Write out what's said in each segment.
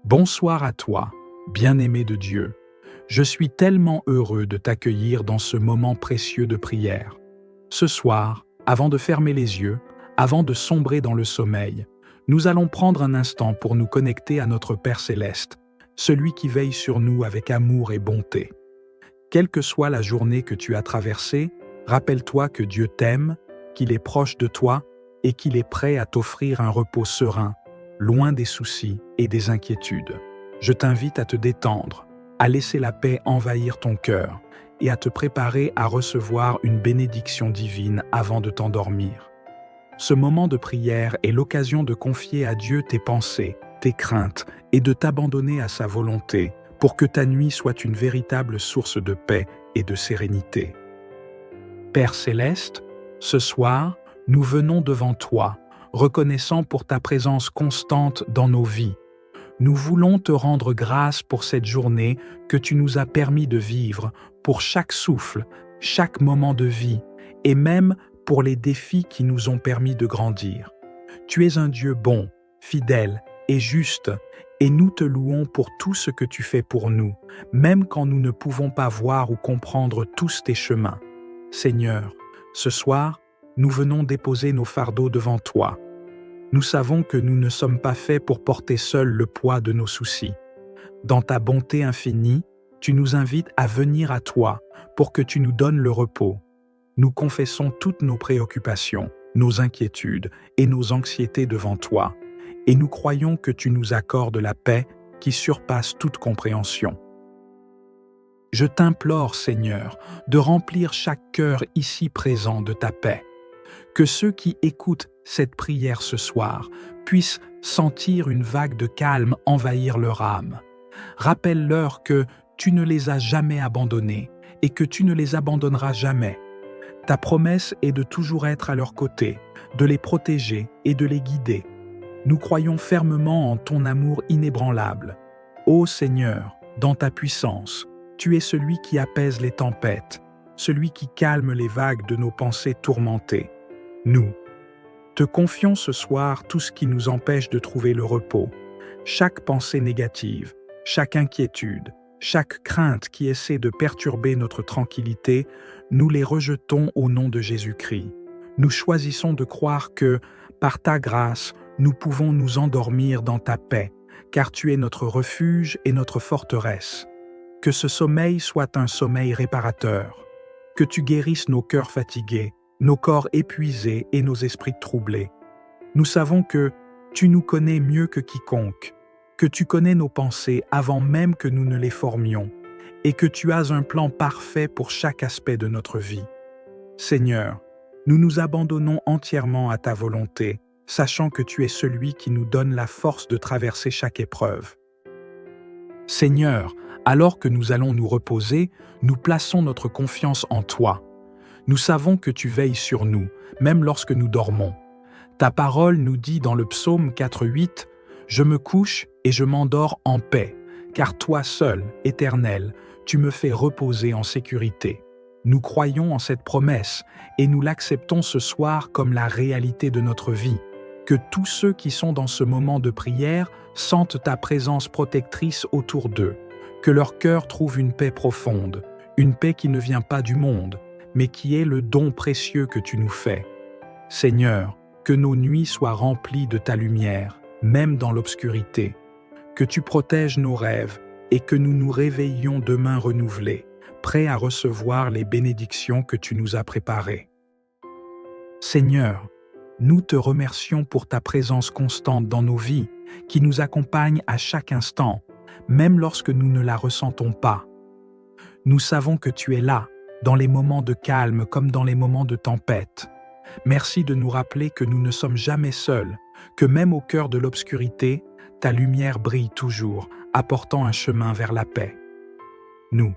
Bonsoir à toi, bien-aimé de Dieu. Je suis tellement heureux de t'accueillir dans ce moment précieux de prière. Ce soir, avant de fermer les yeux, avant de sombrer dans le sommeil, nous allons prendre un instant pour nous connecter à notre Père céleste, celui qui veille sur nous avec amour et bonté. Quelle que soit la journée que tu as traversée, rappelle-toi que Dieu t'aime, qu'il est proche de toi et qu'il est prêt à t'offrir un repos serein, loin des soucis et des inquiétudes. Je t'invite à te détendre, à laisser la paix envahir ton cœur et à te préparer à recevoir une bénédiction divine avant de t'endormir. Ce moment de prière est l'occasion de confier à Dieu tes pensées, tes craintes et de t'abandonner à sa volonté pour que ta nuit soit une véritable source de paix et de sérénité. Père céleste, ce soir, nous venons devant toi, reconnaissant pour ta présence constante dans nos vies. Nous voulons te rendre grâce pour cette journée que tu nous as permis de vivre, pour chaque souffle, chaque moment de vie, et même pour les défis qui nous ont permis de grandir. Tu es un Dieu bon, fidèle et juste, et nous te louons pour tout ce que tu fais pour nous, même quand nous ne pouvons pas voir ou comprendre tous tes chemins. Seigneur, ce soir, nous venons déposer nos fardeaux devant toi. Nous savons que nous ne sommes pas faits pour porter seuls le poids de nos soucis. Dans ta bonté infinie, tu nous invites à venir à toi pour que tu nous donnes le repos. Nous confessons toutes nos préoccupations, nos inquiétudes et nos anxiétés devant toi, et nous croyons que tu nous accordes la paix qui surpasse toute compréhension. Je t'implore, Seigneur, de remplir chaque cœur ici présent de ta paix. Que ceux qui écoutent cette prière ce soir puissent sentir une vague de calme envahir leur âme. Rappelle-leur que tu ne les as jamais abandonnés et que tu ne les abandonneras jamais. Ta promesse est de toujours être à leur côté, de les protéger et de les guider. Nous croyons fermement en ton amour inébranlable. Ô Seigneur, dans ta puissance, tu es celui qui apaise les tempêtes, celui qui calme les vagues de nos pensées tourmentées. Nous te confions ce soir tout ce qui nous empêche de trouver le repos, chaque pensée négative, chaque inquiétude, chaque crainte qui essaie de perturber notre tranquillité, nous les rejetons au nom de Jésus-Christ. Nous choisissons de croire que, par ta grâce, nous pouvons nous endormir dans ta paix, car tu es notre refuge et notre forteresse. Que ce sommeil soit un sommeil réparateur, que tu guérisses nos cœurs fatigués, nos corps épuisés et nos esprits troublés. Nous savons que tu nous connais mieux que quiconque, que tu connais nos pensées avant même que nous ne les formions, et que tu as un plan parfait pour chaque aspect de notre vie. Seigneur, nous nous abandonnons entièrement à ta volonté, sachant que tu es celui qui nous donne la force de traverser chaque épreuve. Seigneur, alors que nous allons nous reposer, nous plaçons notre confiance en toi. Nous savons que tu veilles sur nous, même lorsque nous dormons. Ta parole nous dit dans le psaume 4:8 « Je me couche et je m'endors en paix, car toi seul, Éternel, tu me fais reposer en sécurité. » Nous croyons en cette promesse et nous l'acceptons ce soir comme la réalité de notre vie. Que tous ceux qui sont dans ce moment de prière sentent ta présence protectrice autour d'eux, que leur cœur trouve une paix profonde, une paix qui ne vient pas du monde, mais qui est le don précieux que tu nous fais. Seigneur, que nos nuits soient remplies de ta lumière, même dans l'obscurité, que tu protèges nos rêves et que nous nous réveillions demain renouvelés, prêts à recevoir les bénédictions que tu nous as préparées. Seigneur, nous te remercions pour ta présence constante dans nos vies, qui nous accompagne à chaque instant, même lorsque nous ne la ressentons pas. Nous savons que tu es là, dans les moments de calme comme dans les moments de tempête. Merci de nous rappeler que nous ne sommes jamais seuls, que même au cœur de l'obscurité, ta lumière brille toujours, apportant un chemin vers la paix. Nous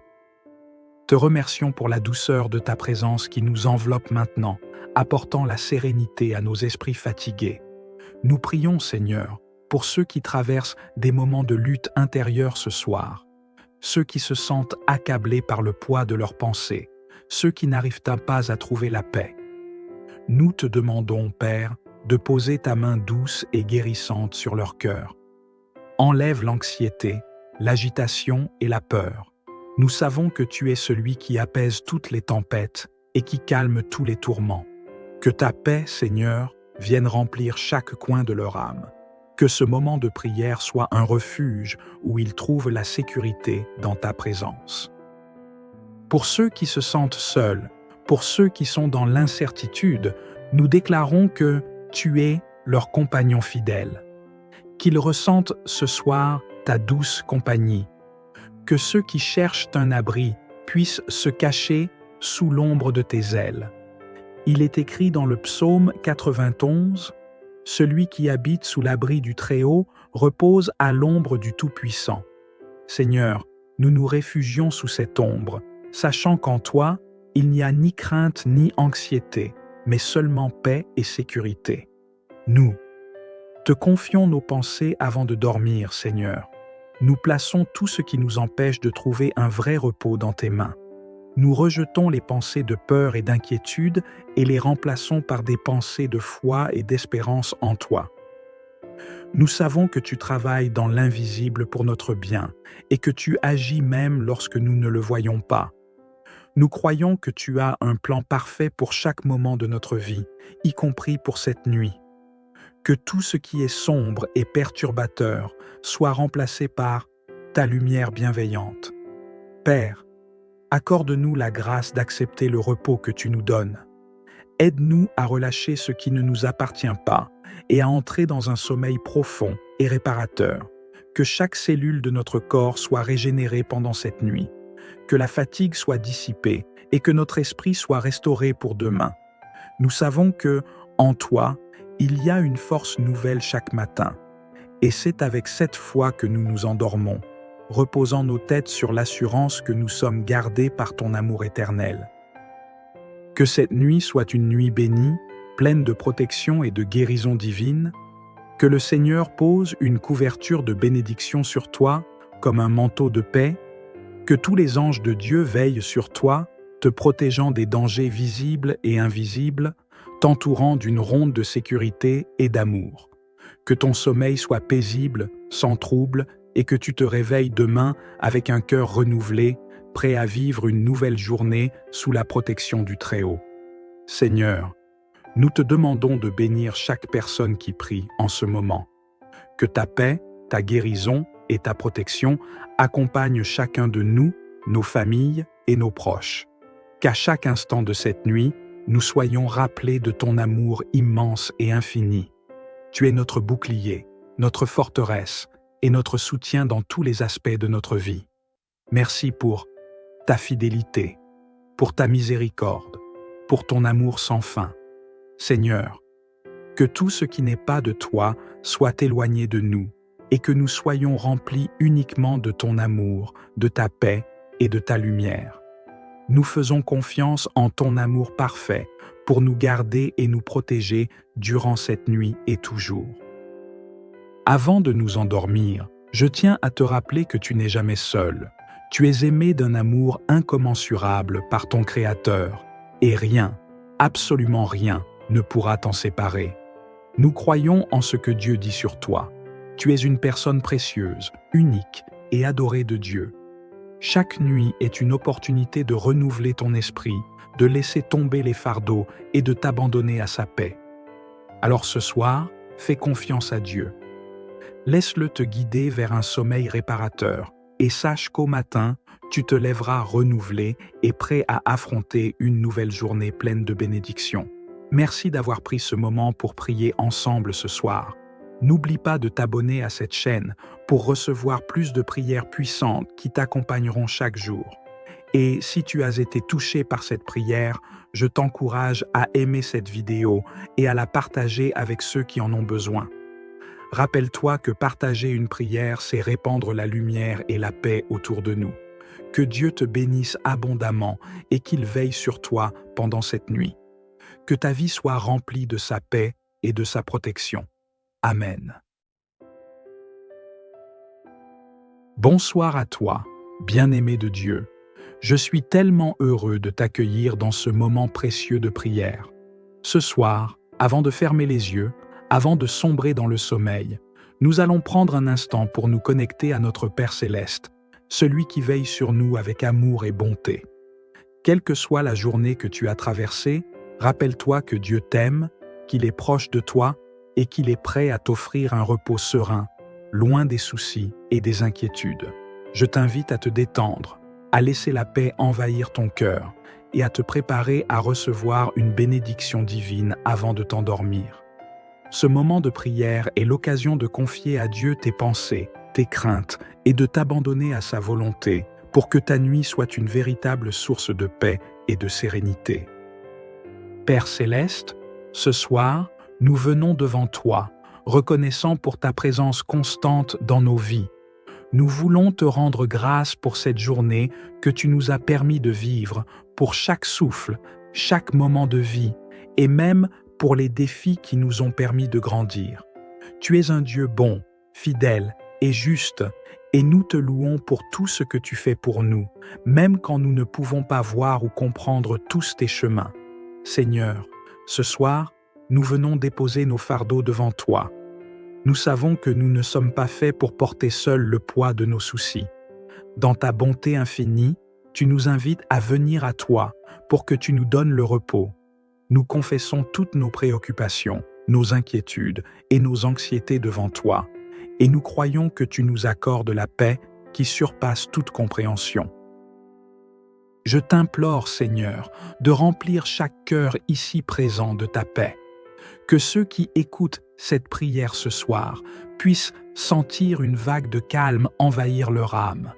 te remercions pour la douceur de ta présence qui nous enveloppe maintenant, apportant la sérénité à nos esprits fatigués. Nous prions, Seigneur, pour ceux qui traversent des moments de lutte intérieure ce soir, ceux qui se sentent accablés par le poids de leurs pensées, ceux qui n'arrivent pas à trouver la paix. Nous te demandons, Père, de poser ta main douce et guérissante sur leur cœur. enlève l'anxiété, l'agitation et la peur. Nous savons que tu es celui qui apaise toutes les tempêtes et qui calme tous les tourments. Que ta paix, Seigneur, vienne remplir chaque coin de leur âme. Que ce moment de prière soit un refuge où ils trouvent la sécurité dans ta présence. Pour ceux qui se sentent seuls, pour ceux qui sont dans l'incertitude, nous déclarons que tu es leur compagnon fidèle. Qu'ils ressentent ce soir ta douce compagnie. Que ceux qui cherchent un abri puissent se cacher sous l'ombre de tes ailes. Il est écrit dans le psaume 91, « Celui qui habite sous l'abri du Très-Haut repose à l'ombre du Tout-Puissant. » Seigneur, nous nous réfugions sous cette ombre, sachant qu'en toi, il n'y a ni crainte ni anxiété, mais seulement paix et sécurité. Nous te confions nos pensées avant de dormir, Seigneur. Nous plaçons tout ce qui nous empêche de trouver un vrai repos dans tes mains. Nous rejetons les pensées de peur et d'inquiétude et les remplaçons par des pensées de foi et d'espérance en toi. Nous savons que tu travailles dans l'invisible pour notre bien et que tu agis même lorsque nous ne le voyons pas. Nous croyons que tu as un plan parfait pour chaque moment de notre vie, y compris pour cette nuit. Que tout ce qui est sombre et perturbateur soit remplacé par ta lumière bienveillante. Père, accorde-nous la grâce d'accepter le repos que tu nous donnes. Aide-nous à relâcher ce qui ne nous appartient pas et à entrer dans un sommeil profond et réparateur. Que chaque cellule de notre corps soit régénérée pendant cette nuit. Que la fatigue soit dissipée et que notre esprit soit restauré pour demain. Nous savons que, en toi, il y a une force nouvelle chaque matin. Et c'est avec cette foi que nous nous endormons, reposant nos têtes sur l'assurance que nous sommes gardés par ton amour éternel. Que cette nuit soit une nuit bénie, pleine de protection et de guérison divine. Que le Seigneur pose une couverture de bénédiction sur toi, comme un manteau de paix. Que tous les anges de Dieu veillent sur toi, te protégeant des dangers visibles et invisibles, t'entourant d'une ronde de sécurité et d'amour. Que ton sommeil soit paisible, sans trouble, et que tu te réveilles demain avec un cœur renouvelé, prêt à vivre une nouvelle journée sous la protection du Très-Haut. Seigneur, nous te demandons de bénir chaque personne qui prie en ce moment. Que ta paix, ta guérison et ta protection accompagnent chacun de nous, nos familles et nos proches. Qu'à chaque instant de cette nuit, nous soyons rappelés de ton amour immense et infini. Tu es notre bouclier, notre forteresse et notre soutien dans tous les aspects de notre vie. Merci pour ta fidélité, pour ta miséricorde, pour ton amour sans fin. Seigneur, que tout ce qui n'est pas de toi soit éloigné de nous et que nous soyons remplis uniquement de ton amour, de ta paix et de ta lumière. Nous faisons confiance en ton amour parfait pour nous garder et nous protéger durant cette nuit et toujours. Avant de nous endormir, je tiens à te rappeler que tu n'es jamais seul. Tu es aimé d'un amour incommensurable par ton Créateur, et rien, absolument rien, ne pourra t'en séparer. Nous croyons en ce que Dieu dit sur toi. Tu es une personne précieuse, unique et adorée de Dieu. Chaque nuit est une opportunité de renouveler ton esprit, de laisser tomber les fardeaux et de t'abandonner à sa paix. Alors ce soir, fais confiance à Dieu. Laisse-le te guider vers un sommeil réparateur et sache qu'au matin, tu te lèveras renouvelé et prêt à affronter une nouvelle journée pleine de bénédictions. Merci d'avoir pris ce moment pour prier ensemble ce soir. N'oublie pas de t'abonner à cette chaîne pour recevoir plus de prières puissantes qui t'accompagneront chaque jour. Et si tu as été touché par cette prière, je t'encourage à aimer cette vidéo et à la partager avec ceux qui en ont besoin. Rappelle-toi que partager une prière, c'est répandre la lumière et la paix autour de nous. Que Dieu te bénisse abondamment et qu'il veille sur toi pendant cette nuit. Que ta vie soit remplie de sa paix et de sa protection. Amen. Bonsoir à toi, bien-aimé de Dieu. Je suis tellement heureux de t'accueillir dans ce moment précieux de prière. Ce soir, avant de fermer les yeux, avant de sombrer dans le sommeil, Nous allons prendre un instant pour nous connecter à notre Père céleste, celui qui veille sur nous avec amour et bonté. Quelle que soit la journée que tu as traversée, rappelle-toi que Dieu t'aime, qu'il est proche de toi et qu'il est prêt à t'offrir un repos serein, loin des soucis et des inquiétudes. Je t'invite à te détendre, à laisser la paix envahir ton cœur et à te préparer à recevoir une bénédiction divine avant de t'endormir. Ce moment de prière est l'occasion de confier à Dieu tes pensées, tes craintes et de t'abandonner à sa volonté pour que ta nuit soit une véritable source de paix et de sérénité. Père céleste, ce soir, nous venons devant toi, reconnaissant pour ta présence constante dans nos vies. Nous voulons te rendre grâce pour cette journée que tu nous as permis de vivre, pour chaque souffle, chaque moment de vie, et même pour les défis qui nous ont permis de grandir. Tu es un Dieu bon, fidèle et juste, et nous te louons pour tout ce que tu fais pour nous, même quand nous ne pouvons pas voir ou comprendre tous tes chemins. Seigneur, ce soir, nous venons déposer nos fardeaux devant toi. Nous savons que nous ne sommes pas faits pour porter seuls le poids de nos soucis. Dans ta bonté infinie, tu nous invites à venir à toi pour que tu nous donnes le repos. Nous confessons toutes nos préoccupations, nos inquiétudes et nos anxiétés devant toi, et nous croyons que tu nous accordes la paix qui surpasse toute compréhension. Je t'implore, Seigneur, de remplir chaque cœur ici présent de ta paix. Que ceux qui écoutent cette prière ce soir puissent sentir une vague de calme envahir leur âme.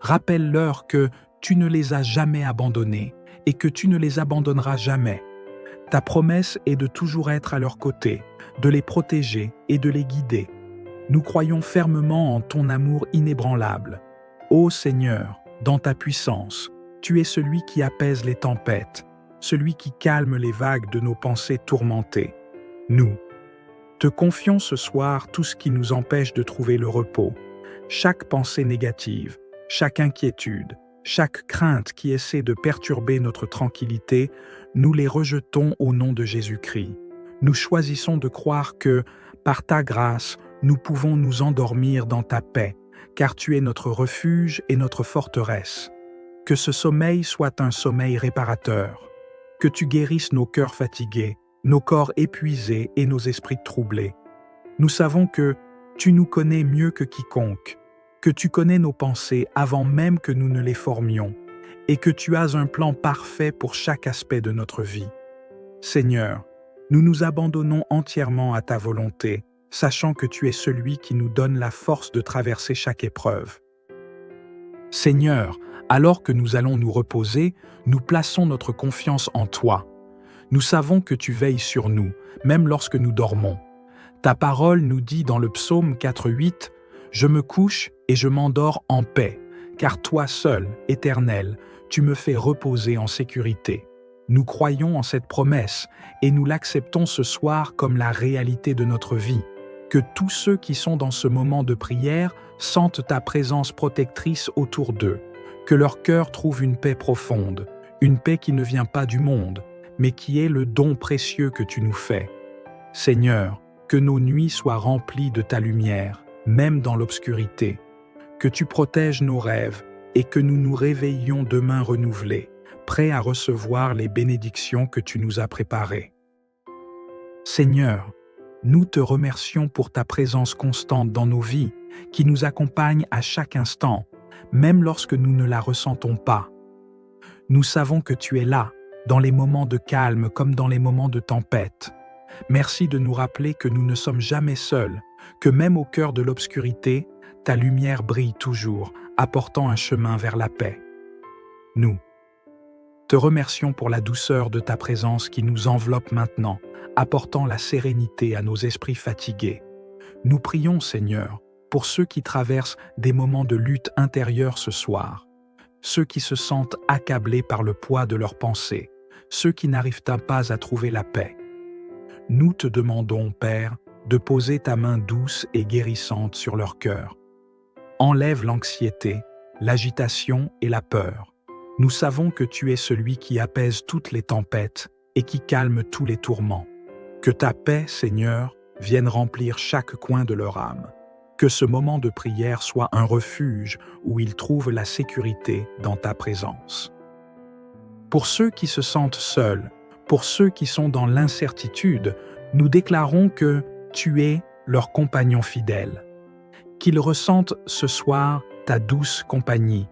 Rappelle-leur que tu ne les as jamais abandonnés et que tu ne les abandonneras jamais. Ta promesse est de toujours être à leur côté, de les protéger et de les guider. Nous croyons fermement en ton amour inébranlable. Ô Seigneur, dans ta puissance, tu es celui qui apaise les tempêtes, celui qui calme les vagues de nos pensées tourmentées. Nous te confions ce soir tout ce qui nous empêche de trouver le repos, chaque pensée négative, chaque inquiétude, chaque crainte qui essaie de perturber notre tranquillité, nous les rejetons au nom de Jésus-Christ. Nous choisissons de croire que, par ta grâce, nous pouvons nous endormir dans ta paix, car tu es notre refuge et notre forteresse. Que ce sommeil soit un sommeil réparateur, que tu guérisses nos cœurs fatigués, nos corps épuisés et nos esprits troublés. Nous savons que tu nous connais mieux que quiconque, que tu connais nos pensées avant même que nous ne les formions, et que tu as un plan parfait pour chaque aspect de notre vie. Seigneur, nous nous abandonnons entièrement à ta volonté, sachant que tu es celui qui nous donne la force de traverser chaque épreuve. Seigneur, alors que nous allons nous reposer, nous plaçons notre confiance en toi. Nous savons que tu veilles sur nous, même lorsque nous dormons. Ta parole nous dit dans le psaume 4:8 « Je me couche et je m'endors en paix, car toi seul, Éternel, tu me fais reposer en sécurité. » Nous croyons en cette promesse et nous l'acceptons ce soir comme la réalité de notre vie. Que tous ceux qui sont dans ce moment de prière sentent ta présence protectrice autour d'eux, que leur cœur trouve une paix profonde, une paix qui ne vient pas du monde, mais qui est le don précieux que tu nous fais. Seigneur, que nos nuits soient remplies de ta lumière, même dans l'obscurité, que tu protèges nos rêves et que nous nous réveillions demain renouvelés, prêts à recevoir les bénédictions que tu nous as préparées. Seigneur, nous te remercions pour ta présence constante dans nos vies, qui nous accompagne à chaque instant, même lorsque nous ne la ressentons pas. Nous savons que tu es là, dans les moments de calme comme dans les moments de tempête. Merci de nous rappeler que nous ne sommes jamais seuls, que même au cœur de l'obscurité, ta lumière brille toujours, apportant un chemin vers la paix. Nous te remercions pour la douceur de ta présence qui nous enveloppe maintenant, apportant la sérénité à nos esprits fatigués. Nous prions, Seigneur, pour ceux qui traversent des moments de lutte intérieure ce soir, ceux qui se sentent accablés par le poids de leurs pensées, ceux qui n'arrivent pas à trouver la paix. Nous te demandons, Père, de poser ta main douce et guérissante sur leur cœur. Enlève l'anxiété, l'agitation et la peur. Nous savons que tu es celui qui apaise toutes les tempêtes et qui calme tous les tourments. Que ta paix, Seigneur, vienne remplir chaque coin de leur âme. Que ce moment de prière soit un refuge où ils trouvent la sécurité dans ta présence. Pour ceux qui se sentent seuls, pour ceux qui sont dans l'incertitude, nous déclarons que tu es leur compagnon fidèle. Qu'ils ressentent ce soir ta douce compagnie.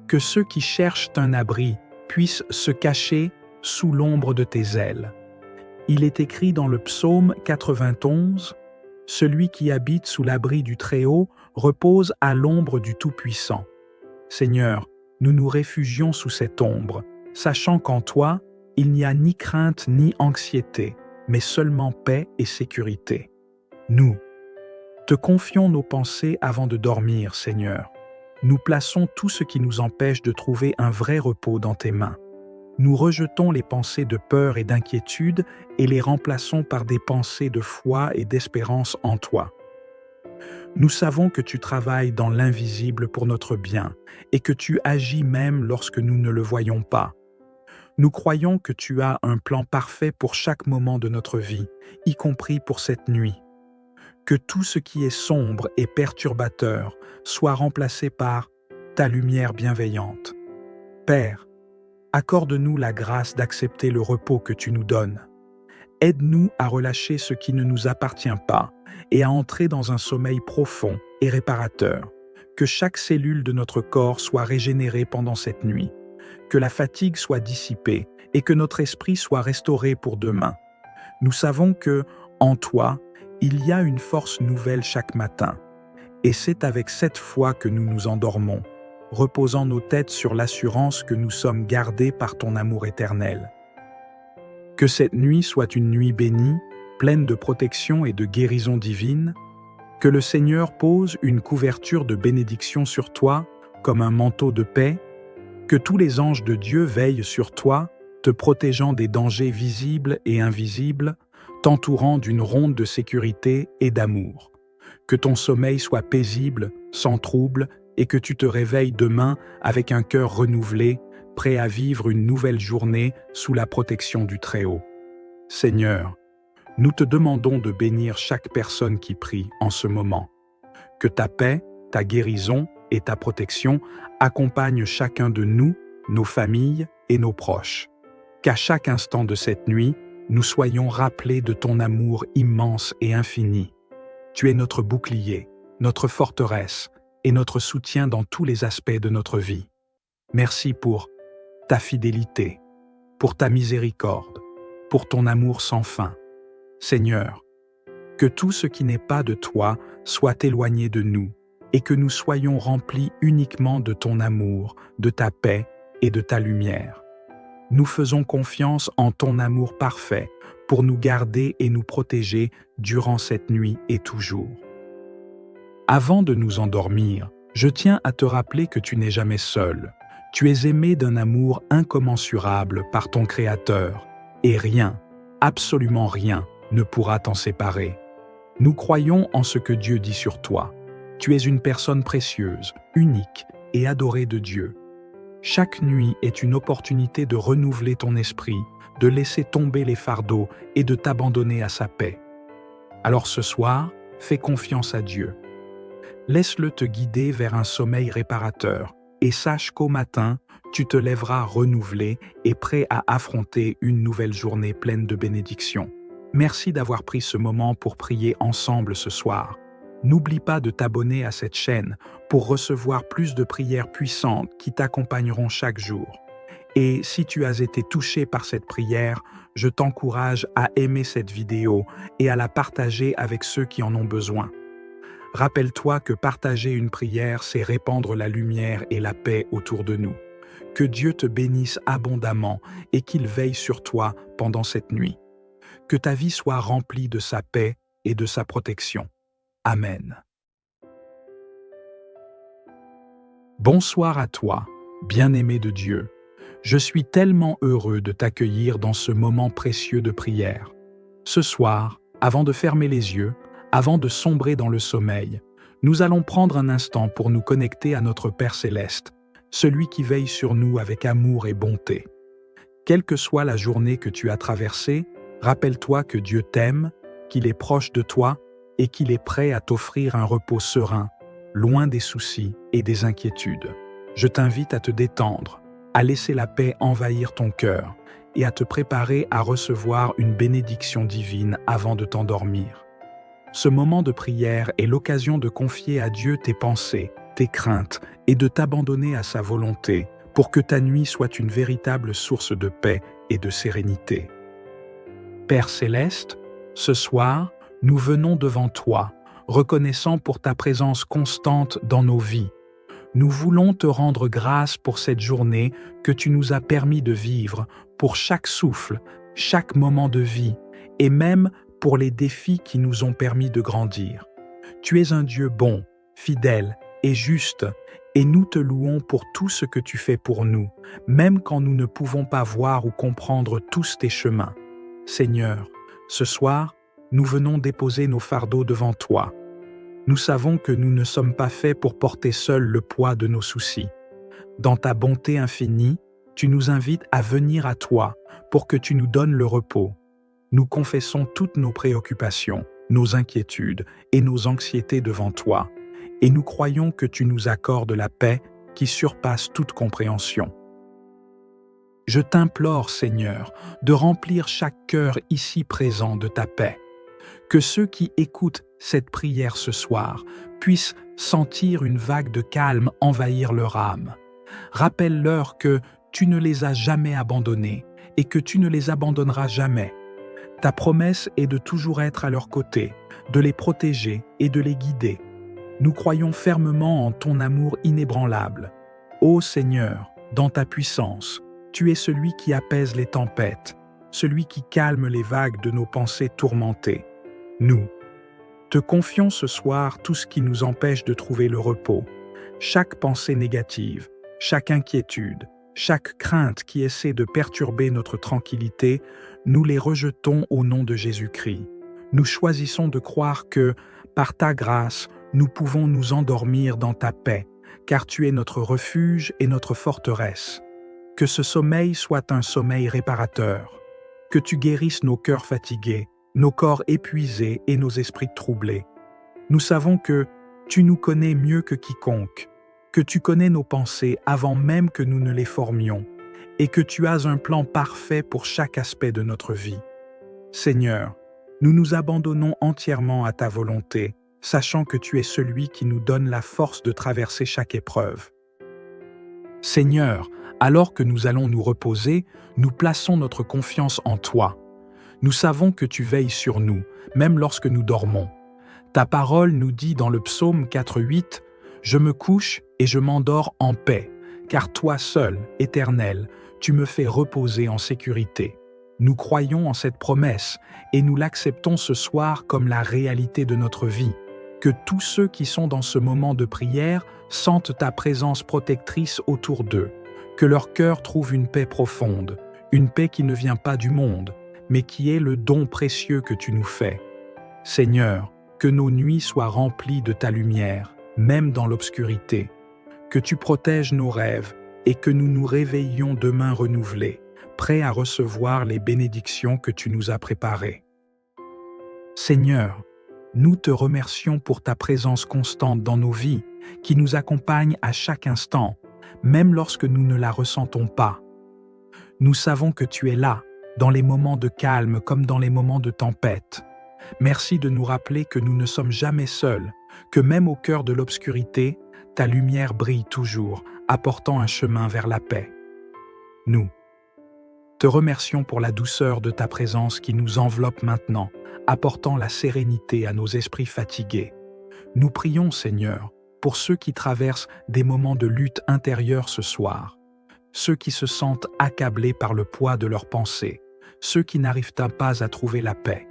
Que ceux qui cherchent un abri puissent se cacher sous l'ombre de tes ailes. Il est écrit dans le psaume 91, « Celui qui habite sous l'abri du Très-Haut repose à l'ombre du Tout-Puissant. » Seigneur, nous nous réfugions sous cette ombre, sachant qu'en toi, il n'y a ni crainte ni anxiété, mais seulement paix et sécurité. Nous te confions nos pensées avant de dormir, Seigneur. Nous plaçons tout ce qui nous empêche de trouver un vrai repos dans tes mains. Nous rejetons les pensées de peur et d'inquiétude et les remplaçons par des pensées de foi et d'espérance en toi. Nous savons que tu travailles dans l'invisible pour notre bien et que tu agis même lorsque nous ne le voyons pas. Nous croyons que tu as un plan parfait pour chaque moment de notre vie, y compris pour cette nuit. Que tout ce qui est sombre et perturbateur soit remplacé par ta lumière bienveillante. Père, accorde-nous la grâce d'accepter le repos que tu nous donnes. Aide-nous à relâcher ce qui ne nous appartient pas et à entrer dans un sommeil profond et réparateur. Que chaque cellule de notre corps soit régénérée pendant cette nuit. Que la fatigue soit dissipée et que notre esprit soit restauré pour demain. Nous savons que, en toi, il y a une force nouvelle chaque matin. Et c'est avec cette foi que nous nous endormons, reposant nos têtes sur l'assurance que nous sommes gardés par ton amour éternel. Que cette nuit soit une nuit bénie, pleine de protection et de guérison divine. Que le Seigneur pose une couverture de bénédiction sur toi, comme un manteau de paix. Que tous les anges de Dieu veillent sur toi, te protégeant des dangers visibles et invisibles, t'entourant d'une ronde de sécurité et d'amour. Que ton sommeil soit paisible, sans trouble, et que tu te réveilles demain avec un cœur renouvelé, prêt à vivre une nouvelle journée sous la protection du Très-Haut. Seigneur, nous te demandons de bénir chaque personne qui prie en ce moment. Que ta paix, ta guérison et ta protection accompagnent chacun de nous, nos familles et nos proches. Qu'à chaque instant de cette nuit, nous soyons rappelés de ton amour immense et infini. Tu es notre bouclier, notre forteresse et notre soutien dans tous les aspects de notre vie. Merci pour ta fidélité, pour ta miséricorde, pour ton amour sans fin. Seigneur, que tout ce qui n'est pas de toi soit éloigné de nous et que nous soyons remplis uniquement de ton amour, de ta paix et de ta lumière. Nous faisons confiance en ton amour parfait pour nous garder et nous protéger durant cette nuit et toujours. Avant de nous endormir, je tiens à te rappeler que tu n'es jamais seul. Tu es aimé d'un amour incommensurable par ton Créateur, et rien, absolument rien, ne pourra t'en séparer. Nous croyons en ce que Dieu dit sur toi. Tu es une personne précieuse, unique et adorée de Dieu. Chaque nuit est une opportunité de renouveler ton esprit, de laisser tomber les fardeaux et de t'abandonner à sa paix. Alors ce soir, fais confiance à Dieu. Laisse-le te guider vers un sommeil réparateur et sache qu'au matin, tu te lèveras renouvelé et prêt à affronter une nouvelle journée pleine de bénédictions. Merci d'avoir pris ce moment pour prier ensemble ce soir. N'oublie pas de t'abonner à cette chaîne pour recevoir plus de prières puissantes qui t'accompagneront chaque jour. Et si tu as été touché par cette prière, je t'encourage à aimer cette vidéo et à la partager avec ceux qui en ont besoin. Rappelle-toi que partager une prière, c'est répandre la lumière et la paix autour de nous. Que Dieu te bénisse abondamment et qu'il veille sur toi pendant cette nuit. Que ta vie soit remplie de sa paix et de sa protection. Amen. Bonsoir à toi, bien-aimé de Dieu. Je suis tellement heureux de t'accueillir dans ce moment précieux de prière. Ce soir, avant de fermer les yeux, avant de sombrer dans le sommeil, nous allons prendre un instant pour nous connecter à notre Père Céleste, celui qui veille sur nous avec amour et bonté. Quelle que soit la journée que tu as traversée, rappelle-toi que Dieu t'aime, qu'il est proche de toi et qu'il est prêt à t'offrir un repos serein, loin des soucis et des inquiétudes. Je t'invite à te détendre, à laisser la paix envahir ton cœur et à te préparer à recevoir une bénédiction divine avant de t'endormir. Ce moment de prière est l'occasion de confier à Dieu tes pensées, tes craintes et de t'abandonner à sa volonté pour que ta nuit soit une véritable source de paix et de sérénité. Père céleste, ce soir, nous venons devant toi, reconnaissant pour ta présence constante dans nos vies. Nous voulons te rendre grâce pour cette journée que tu nous as permis de vivre, pour chaque souffle, chaque moment de vie, et même pour les défis qui nous ont permis de grandir. Tu es un Dieu bon, fidèle et juste, et nous te louons pour tout ce que tu fais pour nous, même quand nous ne pouvons pas voir ou comprendre tous tes chemins. Seigneur, ce soir, nous venons déposer nos fardeaux devant toi. Nous savons que nous ne sommes pas faits pour porter seuls le poids de nos soucis. Dans ta bonté infinie, tu nous invites à venir à toi pour que tu nous donnes le repos. Nous confessons toutes nos préoccupations, nos inquiétudes et nos anxiétés devant toi, et nous croyons que tu nous accordes la paix qui surpasse toute compréhension. Je t'implore, Seigneur, de remplir chaque cœur ici présent de ta paix. Que ceux qui écoutent cette prière ce soir puissent sentir une vague de calme envahir leur âme. Rappelle-leur que tu ne les as jamais abandonnés et que tu ne les abandonneras jamais. Ta promesse est de toujours être à leur côté, de les protéger et de les guider. Nous croyons fermement en ton amour inébranlable. Ô Seigneur, dans ta puissance, tu es celui qui apaise les tempêtes, celui qui calme les vagues de nos pensées tourmentées. Nous te confions ce soir tout ce qui nous empêche de trouver le repos, chaque pensée négative, chaque inquiétude, chaque crainte qui essaie de perturber notre tranquillité, nous les rejetons au nom de Jésus-Christ. Nous choisissons de croire que, par ta grâce, nous pouvons nous endormir dans ta paix, car tu es notre refuge et notre forteresse. Que ce sommeil soit un sommeil réparateur, que tu guérisses nos cœurs fatigués, nos corps épuisés et nos esprits troublés. Nous savons que tu nous connais mieux que quiconque, que tu connais nos pensées avant même que nous ne les formions, et que tu as un plan parfait pour chaque aspect de notre vie. Seigneur, nous nous abandonnons entièrement à ta volonté, sachant que tu es celui qui nous donne la force de traverser chaque épreuve. Seigneur, alors que nous allons nous reposer, nous plaçons notre confiance en toi. Nous savons que tu veilles sur nous, même lorsque nous dormons. Ta parole nous dit dans le psaume 4:8 « Je me couche et je m'endors en paix, car toi seul, Éternel, tu me fais reposer en sécurité. » Nous croyons en cette promesse et nous l'acceptons ce soir comme la réalité de notre vie. Que tous ceux qui sont dans ce moment de prière sentent ta présence protectrice autour d'eux, que leur cœur trouve une paix profonde, une paix qui ne vient pas du monde, mais qui est le don précieux que tu nous fais. Seigneur, que nos nuits soient remplies de ta lumière, même dans l'obscurité, que tu protèges nos rêves et que nous nous réveillions demain renouvelés, prêts à recevoir les bénédictions que tu nous as préparées. Seigneur, nous te remercions pour ta présence constante dans nos vies, qui nous accompagne à chaque instant, même lorsque nous ne la ressentons pas. Nous savons que tu es là, dans les moments de calme comme dans les moments de tempête. Merci de nous rappeler que nous ne sommes jamais seuls, que même au cœur de l'obscurité, ta lumière brille toujours, apportant un chemin vers la paix. Nous te remercions pour la douceur de ta présence qui nous enveloppe maintenant, apportant la sérénité à nos esprits fatigués. Nous prions, Seigneur, pour ceux qui traversent des moments de lutte intérieure ce soir, ceux qui se sentent accablés par le poids de leurs pensées, ceux qui n'arrivent pas à trouver la paix.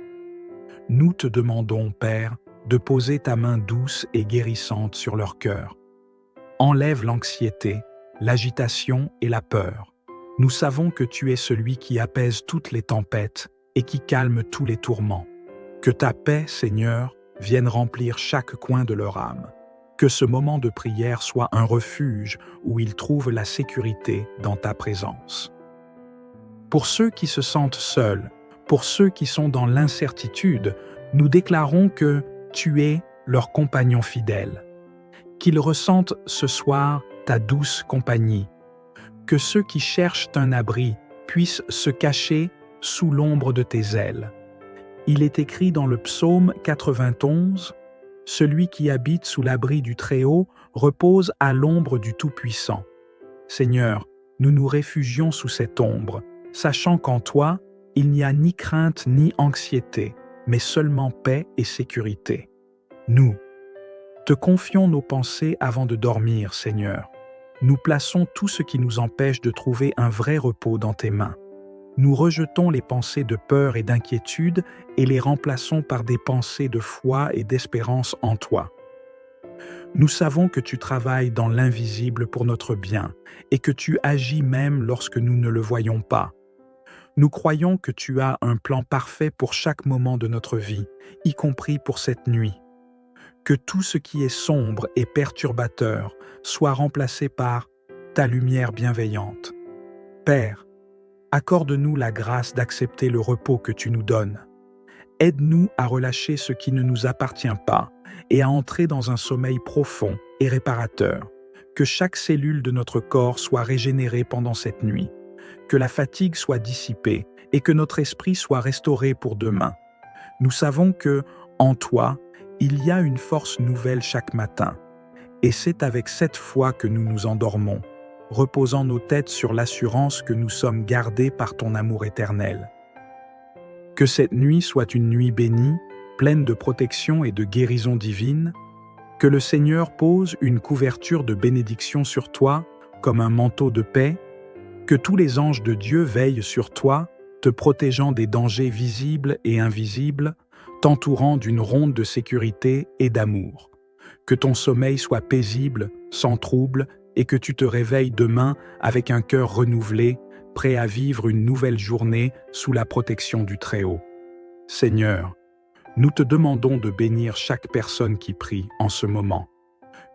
Nous te demandons, Père, de poser ta main douce et guérissante sur leur cœur. Enlève l'anxiété, l'agitation et la peur. Nous savons que tu es celui qui apaise toutes les tempêtes et qui calme tous les tourments. Que ta paix, Seigneur, vienne remplir chaque coin de leur âme. Que ce moment de prière soit un refuge où ils trouvent la sécurité dans ta présence. Pour ceux qui se sentent seuls, pour ceux qui sont dans l'incertitude, nous déclarons que Tu es leur compagnon fidèle. Qu'ils ressentent ce soir ta douce compagnie. Que ceux qui cherchent un abri puissent se cacher sous l'ombre de tes ailes. Il est écrit dans le psaume 91, « Celui qui habite sous l'abri du Très-Haut repose à l'ombre du Tout-Puissant. » Seigneur, nous nous réfugions sous cette ombre, sachant qu'en toi, il n'y a ni crainte ni anxiété, mais seulement paix et sécurité. Nous te confions nos pensées avant de dormir, Seigneur. Nous plaçons tout ce qui nous empêche de trouver un vrai repos dans tes mains. Nous rejetons les pensées de peur et d'inquiétude et les remplaçons par des pensées de foi et d'espérance en toi. Nous savons que tu travailles dans l'invisible pour notre bien et que tu agis même lorsque nous ne le voyons pas. Nous croyons que tu as un plan parfait pour chaque moment de notre vie, y compris pour cette nuit. Que tout ce qui est sombre et perturbateur soit remplacé par ta lumière bienveillante. Père, accorde-nous la grâce d'accepter le repos que tu nous donnes. Aide-nous à relâcher ce qui ne nous appartient pas et à entrer dans un sommeil profond et réparateur. Que chaque cellule de notre corps soit régénérée pendant cette nuit. Que la fatigue soit dissipée et que notre esprit soit restauré pour demain. Nous savons que, en toi, il y a une force nouvelle chaque matin. Et c'est avec cette foi que nous nous endormons, reposant nos têtes sur l'assurance que nous sommes gardés par ton amour éternel. Que cette nuit soit une nuit bénie, pleine de protection et de guérison divine. Que le Seigneur pose une couverture de bénédiction sur toi, comme un manteau de paix. Que tous les anges de Dieu veillent sur toi, te protégeant des dangers visibles et invisibles, t'entourant d'une ronde de sécurité et d'amour. Que ton sommeil soit paisible, sans trouble, et que tu te réveilles demain avec un cœur renouvelé, prêt à vivre une nouvelle journée sous la protection du Très-Haut. Seigneur, nous te demandons de bénir chaque personne qui prie en ce moment.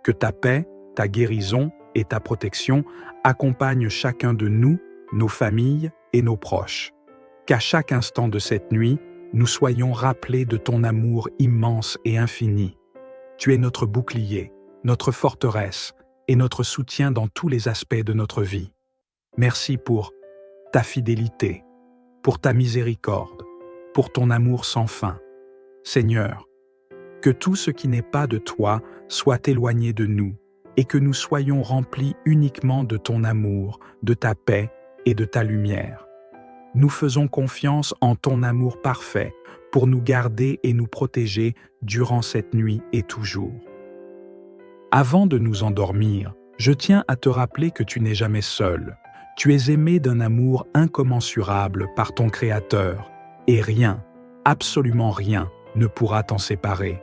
Que ta paix, ta guérison et ta protection accompagnent chacun de nous, nos familles et nos proches. Qu'à chaque instant de cette nuit, nous soyons rappelés de ton amour immense et infini. Tu es notre bouclier, notre forteresse et notre soutien dans tous les aspects de notre vie. Merci pour ta fidélité, pour ta miséricorde, pour ton amour sans fin. Seigneur, que tout ce qui n'est pas de toi soit éloigné de nous et que nous soyons remplis uniquement de ton amour, de ta paix et de ta lumière. Nous faisons confiance en ton amour parfait pour nous garder et nous protéger durant cette nuit et toujours. Avant de nous endormir, je tiens à te rappeler que tu n'es jamais seul. Tu es aimé d'un amour incommensurable par ton Créateur, et rien, absolument rien, ne pourra t'en séparer.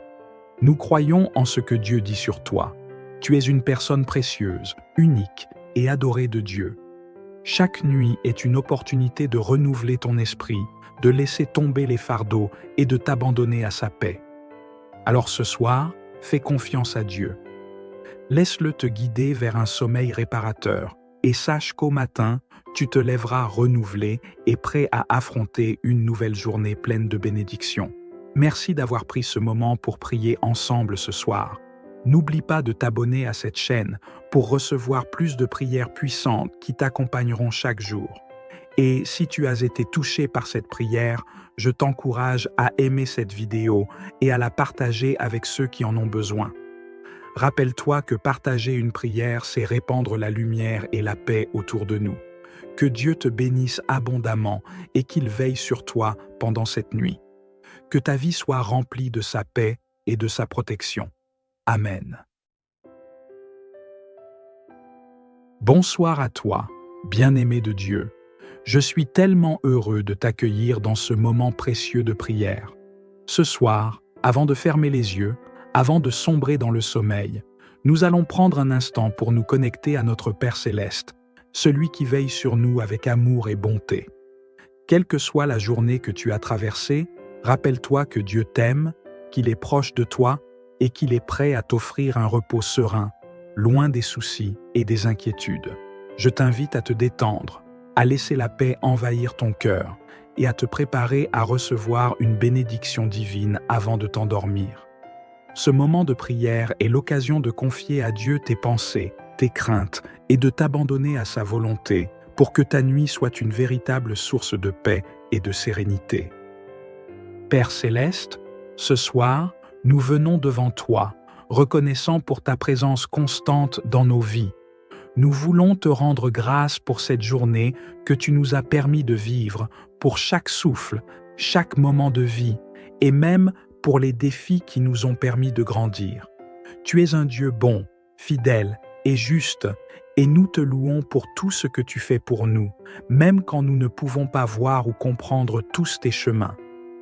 Nous croyons en ce que Dieu dit sur toi. Tu es une personne précieuse, unique et adorée de Dieu. Chaque nuit est une opportunité de renouveler ton esprit, de laisser tomber les fardeaux et de t'abandonner à sa paix. Alors ce soir, fais confiance à Dieu. Laisse-le te guider vers un sommeil réparateur et sache qu'au matin, tu te lèveras renouvelé et prêt à affronter une nouvelle journée pleine de bénédictions. Merci d'avoir pris ce moment pour prier ensemble ce soir. N'oublie pas de t'abonner à cette chaîne pour recevoir plus de prières puissantes qui t'accompagneront chaque jour. Et si tu as été touché par cette prière, je t'encourage à aimer cette vidéo et à la partager avec ceux qui en ont besoin. Rappelle-toi que partager une prière, c'est répandre la lumière et la paix autour de nous. Que Dieu te bénisse abondamment et qu'il veille sur toi pendant cette nuit. Que ta vie soit remplie de sa paix et de sa protection. Amen. Bonsoir à toi, bien-aimé de Dieu. Je suis tellement heureux de t'accueillir dans ce moment précieux de prière. Ce soir, avant de fermer les yeux, avant de sombrer dans le sommeil, nous allons prendre un instant pour nous connecter à notre Père Céleste, celui qui veille sur nous avec amour et bonté. Quelle que soit la journée que tu as traversée, rappelle-toi que Dieu t'aime, qu'il est proche de toi et qu'il est prêt à t'offrir un repos serein, loin des soucis et des inquiétudes. Je t'invite à te détendre, à laisser la paix envahir ton cœur et à te préparer à recevoir une bénédiction divine avant de t'endormir. Ce moment de prière est l'occasion de confier à Dieu tes pensées, tes craintes et de t'abandonner à sa volonté pour que ta nuit soit une véritable source de paix et de sérénité. Père céleste, ce soir, nous venons devant toi, reconnaissant pour ta présence constante dans nos vies. Nous voulons te rendre grâce pour cette journée que tu nous as permis de vivre, pour chaque souffle, chaque moment de vie, et même pour les défis qui nous ont permis de grandir. Tu es un Dieu bon, fidèle et juste, et nous te louons pour tout ce que tu fais pour nous, même quand nous ne pouvons pas voir ou comprendre tous tes chemins.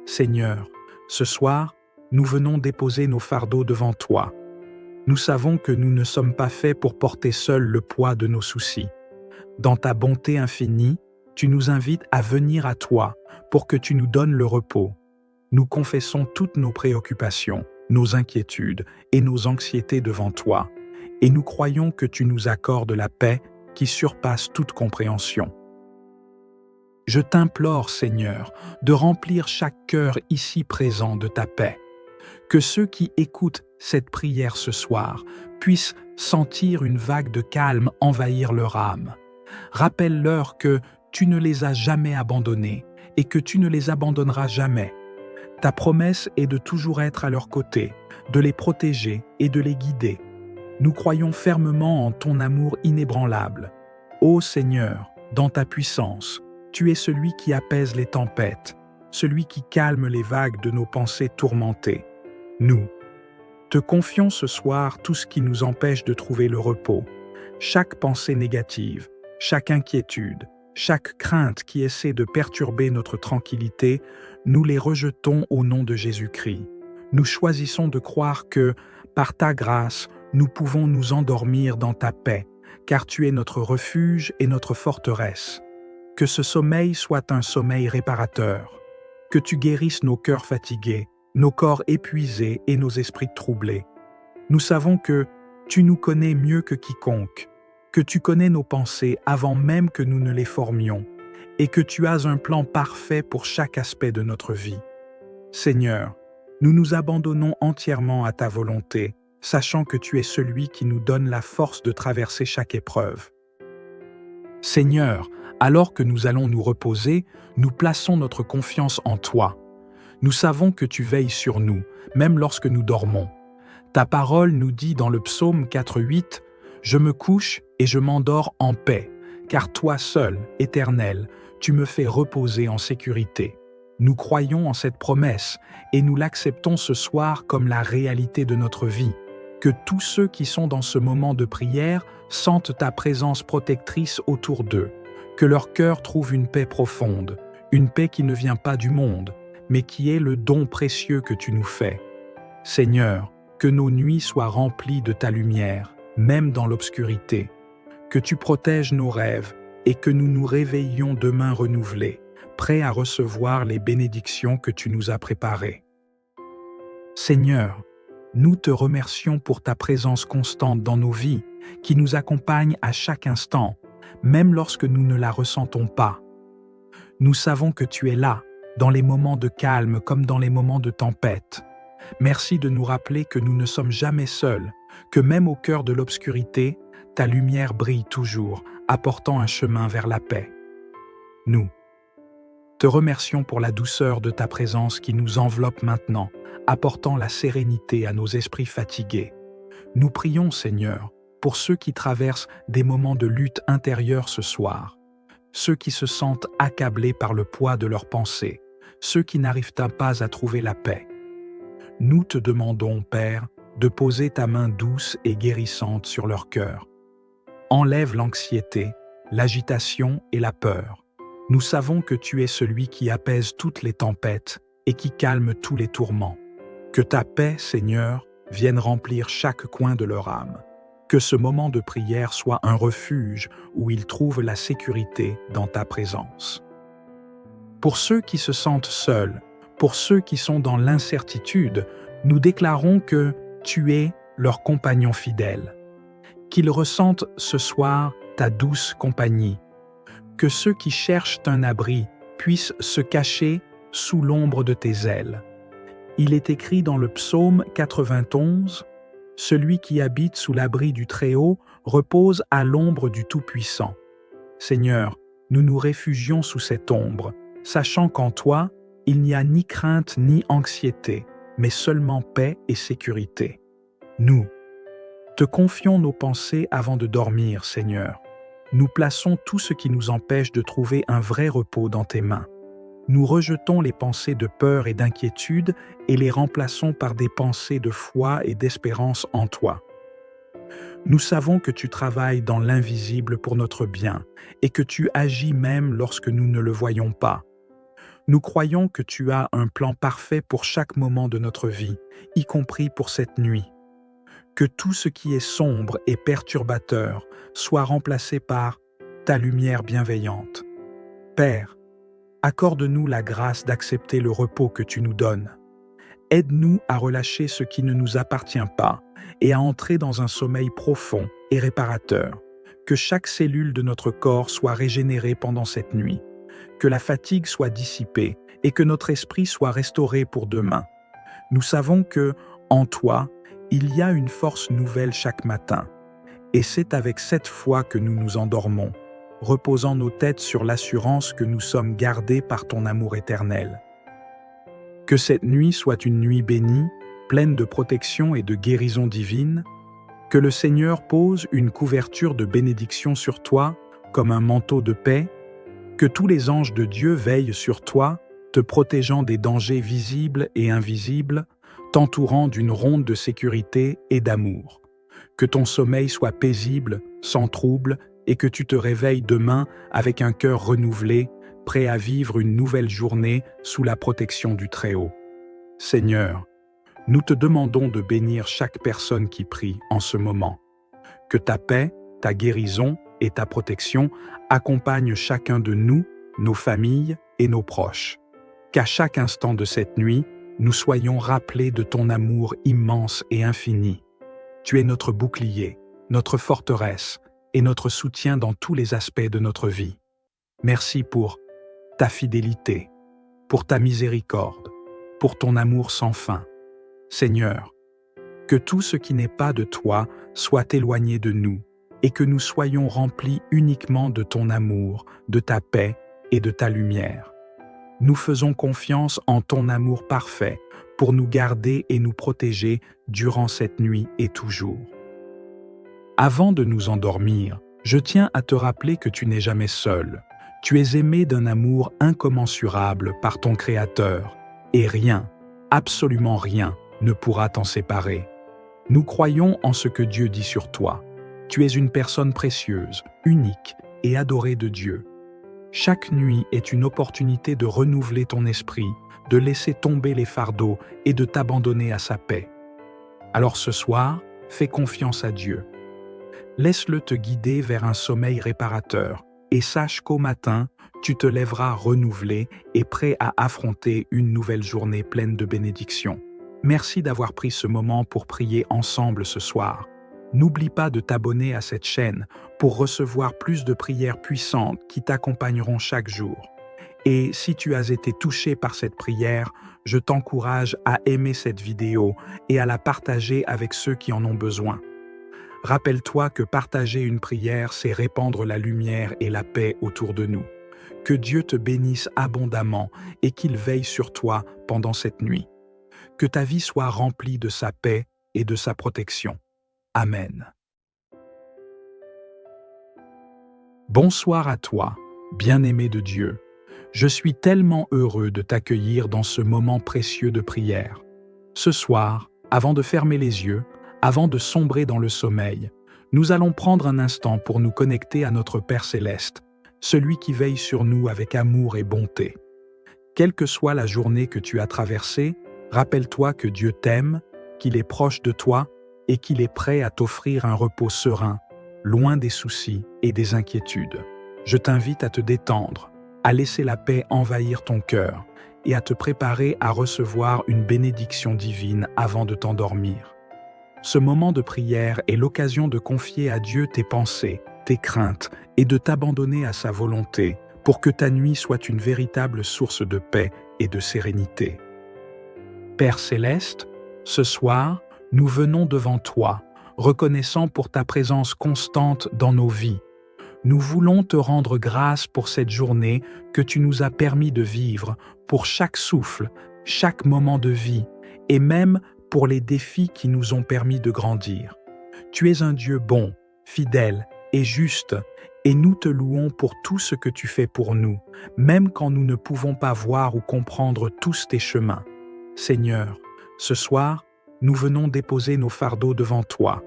Seigneur, ce soir, nous venons déposer nos fardeaux devant toi. Nous savons que nous ne sommes pas faits pour porter seuls le poids de nos soucis. Dans ta bonté infinie, tu nous invites à venir à toi pour que tu nous donnes le repos. Nous confessons toutes nos préoccupations, nos inquiétudes et nos anxiétés devant toi, et nous croyons que tu nous accordes la paix qui surpasse toute compréhension. Je t'implore, Seigneur, de remplir chaque cœur ici présent de ta paix. Que ceux qui écoutent cette prière ce soir puissent sentir une vague de calme envahir leur âme. Rappelle-leur que tu ne les as jamais abandonnés et que tu ne les abandonneras jamais. Ta promesse est de toujours être à leur côté, de les protéger et de les guider. Nous croyons fermement en ton amour inébranlable. Ô Seigneur, dans ta puissance, tu es celui qui apaise les tempêtes, celui qui calme les vagues de nos pensées tourmentées. Nous te confions ce soir tout ce qui nous empêche de trouver le repos, chaque pensée négative, chaque inquiétude, chaque crainte qui essaie de perturber notre tranquillité, nous les rejetons au nom de Jésus-Christ. Nous choisissons de croire que, par ta grâce, nous pouvons nous endormir dans ta paix, car tu es notre refuge et notre forteresse. Que ce sommeil soit un sommeil réparateur, que tu guérisses nos cœurs fatigués, nos corps épuisés et nos esprits troublés. Nous savons que tu nous connais mieux que quiconque, que tu connais nos pensées avant même que nous ne les formions, et que tu as un plan parfait pour chaque aspect de notre vie. Seigneur, nous nous abandonnons entièrement à ta volonté, sachant que tu es celui qui nous donne la force de traverser chaque épreuve. Seigneur, alors que nous allons nous reposer, nous plaçons notre confiance en toi. Nous savons que tu veilles sur nous, même lorsque nous dormons. Ta parole nous dit dans le psaume 4:8 « Je me couche et je m'endors en paix, car toi seul, Éternel, tu me fais reposer en sécurité. » Nous croyons en cette promesse et nous l'acceptons ce soir comme la réalité de notre vie. Que tous ceux qui sont dans ce moment de prière sentent ta présence protectrice autour d'eux, que leur cœur trouve une paix profonde, une paix qui ne vient pas du monde, mais qui est le don précieux que tu nous fais. Seigneur, que nos nuits soient remplies de ta lumière, même dans l'obscurité, que tu protèges nos rêves et que nous nous réveillions demain renouvelés, prêts à recevoir les bénédictions que tu nous as préparées. Seigneur, nous te remercions pour ta présence constante dans nos vies, qui nous accompagne à chaque instant, même lorsque nous ne la ressentons pas. Nous savons que tu es là, dans les moments de calme comme dans les moments de tempête. Merci de nous rappeler que nous ne sommes jamais seuls, que même au cœur de l'obscurité, ta lumière brille toujours, apportant un chemin vers la paix. Nous te remercions pour la douceur de ta présence qui nous enveloppe maintenant, apportant la sérénité à nos esprits fatigués. Nous prions, Seigneur, pour ceux qui traversent des moments de lutte intérieure ce soir, ceux qui se sentent accablés par le poids de leurs pensées, ceux qui n'arrivent pas à trouver la paix. Nous te demandons, Père, de poser ta main douce et guérissante sur leur cœur. Enlève l'anxiété, l'agitation et la peur. Nous savons que tu es celui qui apaise toutes les tempêtes et qui calme tous les tourments. Que ta paix, Seigneur, vienne remplir chaque coin de leur âme. Que ce moment de prière soit un refuge où ils trouvent la sécurité dans ta présence. Pour ceux qui se sentent seuls, pour ceux qui sont dans l'incertitude, nous déclarons que tu es leur compagnon fidèle. Qu'ils ressentent ce soir ta douce compagnie. Que ceux qui cherchent un abri puissent se cacher sous l'ombre de tes ailes. Il est écrit dans le psaume 91, « Celui qui habite sous l'abri du Très-Haut repose à l'ombre du Tout-Puissant. » Seigneur, nous nous réfugions sous cette ombre, sachant qu'en toi, il n'y a ni crainte ni anxiété, mais seulement paix et sécurité. Nous te confions nos pensées avant de dormir, Seigneur. Nous plaçons tout ce qui nous empêche de trouver un vrai repos dans tes mains. Nous rejetons les pensées de peur et d'inquiétude et les remplaçons par des pensées de foi et d'espérance en toi. Nous savons que tu travailles dans l'invisible pour notre bien et que tu agis même lorsque nous ne le voyons pas. Nous croyons que tu as un plan parfait pour chaque moment de notre vie, y compris pour cette nuit. Que tout ce qui est sombre et perturbateur soit remplacé par ta lumière bienveillante. Père, accorde-nous la grâce d'accepter le repos que tu nous donnes. Aide-nous à relâcher ce qui ne nous appartient pas et à entrer dans un sommeil profond et réparateur. Que chaque cellule de notre corps soit régénérée pendant cette nuit. Que la fatigue soit dissipée et que notre esprit soit restauré pour demain. Nous savons que, en toi, il y a une force nouvelle chaque matin. Et c'est avec cette foi que nous nous endormons, reposant nos têtes sur l'assurance que nous sommes gardés par ton amour éternel. Que cette nuit soit une nuit bénie, pleine de protection et de guérison divine. Que le Seigneur pose une couverture de bénédiction sur toi, comme un manteau de paix. Que tous les anges de Dieu veillent sur toi, te protégeant des dangers visibles et invisibles, t'entourant d'une ronde de sécurité et d'amour. Que ton sommeil soit paisible, sans trouble, et que tu te réveilles demain avec un cœur renouvelé, prêt à vivre une nouvelle journée sous la protection du Très-Haut. Seigneur, nous te demandons de bénir chaque personne qui prie en ce moment. Que ta paix, ta guérison et ta protection accompagnent chacun de nous, nos familles et nos proches. Qu'à chaque instant de cette nuit, nous soyons rappelés de ton amour immense et infini. Tu es notre bouclier, notre forteresse et notre soutien dans tous les aspects de notre vie. Merci pour ta fidélité, pour ta miséricorde, pour ton amour sans fin. Seigneur, que tout ce qui n'est pas de toi soit éloigné de nous et que nous soyons remplis uniquement de ton amour, de ta paix et de ta lumière. Nous faisons confiance en ton amour parfait pour nous garder et nous protéger durant cette nuit et toujours. Avant de nous endormir, je tiens à te rappeler que tu n'es jamais seul. Tu es aimé d'un amour incommensurable par ton Créateur, et rien, absolument rien, ne pourra t'en séparer. Nous croyons en ce que Dieu dit sur toi. Tu es une personne précieuse, unique et adorée de Dieu. Chaque nuit est une opportunité de renouveler ton esprit, de laisser tomber les fardeaux et de t'abandonner à sa paix. Alors ce soir, fais confiance à Dieu. Laisse-le te guider vers un sommeil réparateur et sache qu'au matin, tu te lèveras renouvelé et prêt à affronter une nouvelle journée pleine de bénédictions. Merci d'avoir pris ce moment pour prier ensemble ce soir. N'oublie pas de t'abonner à cette chaîne pour recevoir plus de prières puissantes qui t'accompagneront chaque jour. Et si tu as été touché par cette prière, je t'encourage à aimer cette vidéo et à la partager avec ceux qui en ont besoin. Rappelle-toi que partager une prière, c'est répandre la lumière et la paix autour de nous. Que Dieu te bénisse abondamment et qu'il veille sur toi pendant cette nuit. Que ta vie soit remplie de sa paix et de sa protection. Amen. Bonsoir à toi, bien-aimé de Dieu. Je suis tellement heureux de t'accueillir dans ce moment précieux de prière. Ce soir, avant de fermer les yeux, avant de sombrer dans le sommeil, nous allons prendre un instant pour nous connecter à notre Père Céleste, celui qui veille sur nous avec amour et bonté. Quelle que soit la journée que tu as traversée, rappelle-toi que Dieu t'aime, qu'il est proche de toi et qu'il est prêt à t'offrir un repos serein, loin des soucis et des inquiétudes. Je t'invite à te détendre, à laisser la paix envahir ton cœur et à te préparer à recevoir une bénédiction divine avant de t'endormir. Ce moment de prière est l'occasion de confier à Dieu tes pensées, tes craintes et de t'abandonner à sa volonté pour que ta nuit soit une véritable source de paix et de sérénité. Père céleste, ce soir, nous venons devant toi, reconnaissant pour ta présence constante dans nos vies. Nous voulons te rendre grâce pour cette journée que tu nous as permis de vivre, pour chaque souffle, chaque moment de vie, et même pour les défis qui nous ont permis de grandir. Tu es un Dieu bon, fidèle et juste, et nous te louons pour tout ce que tu fais pour nous, même quand nous ne pouvons pas voir ou comprendre tous tes chemins. Seigneur, ce soir, nous venons déposer nos fardeaux devant toi.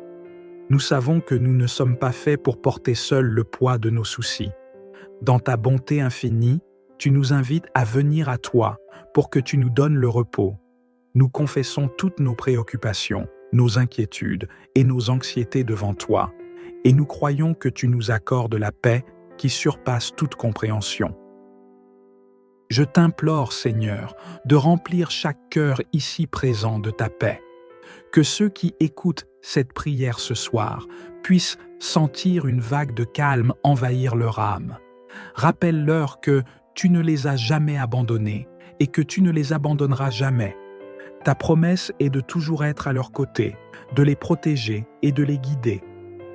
Nous savons que nous ne sommes pas faits pour porter seuls le poids de nos soucis. Dans ta bonté infinie, tu nous invites à venir à toi pour que tu nous donnes le repos. Nous confessons toutes nos préoccupations, nos inquiétudes et nos anxiétés devant toi, et nous croyons que tu nous accordes la paix qui surpasse toute compréhension. Je t'implore, Seigneur, de remplir chaque cœur ici présent de ta paix. Que ceux qui écoutent cette prière ce soir puissent sentir une vague de calme envahir leur âme. Rappelle-leur que tu ne les as jamais abandonnés et que tu ne les abandonneras jamais. Ta promesse est de toujours être à leur côté, de les protéger et de les guider.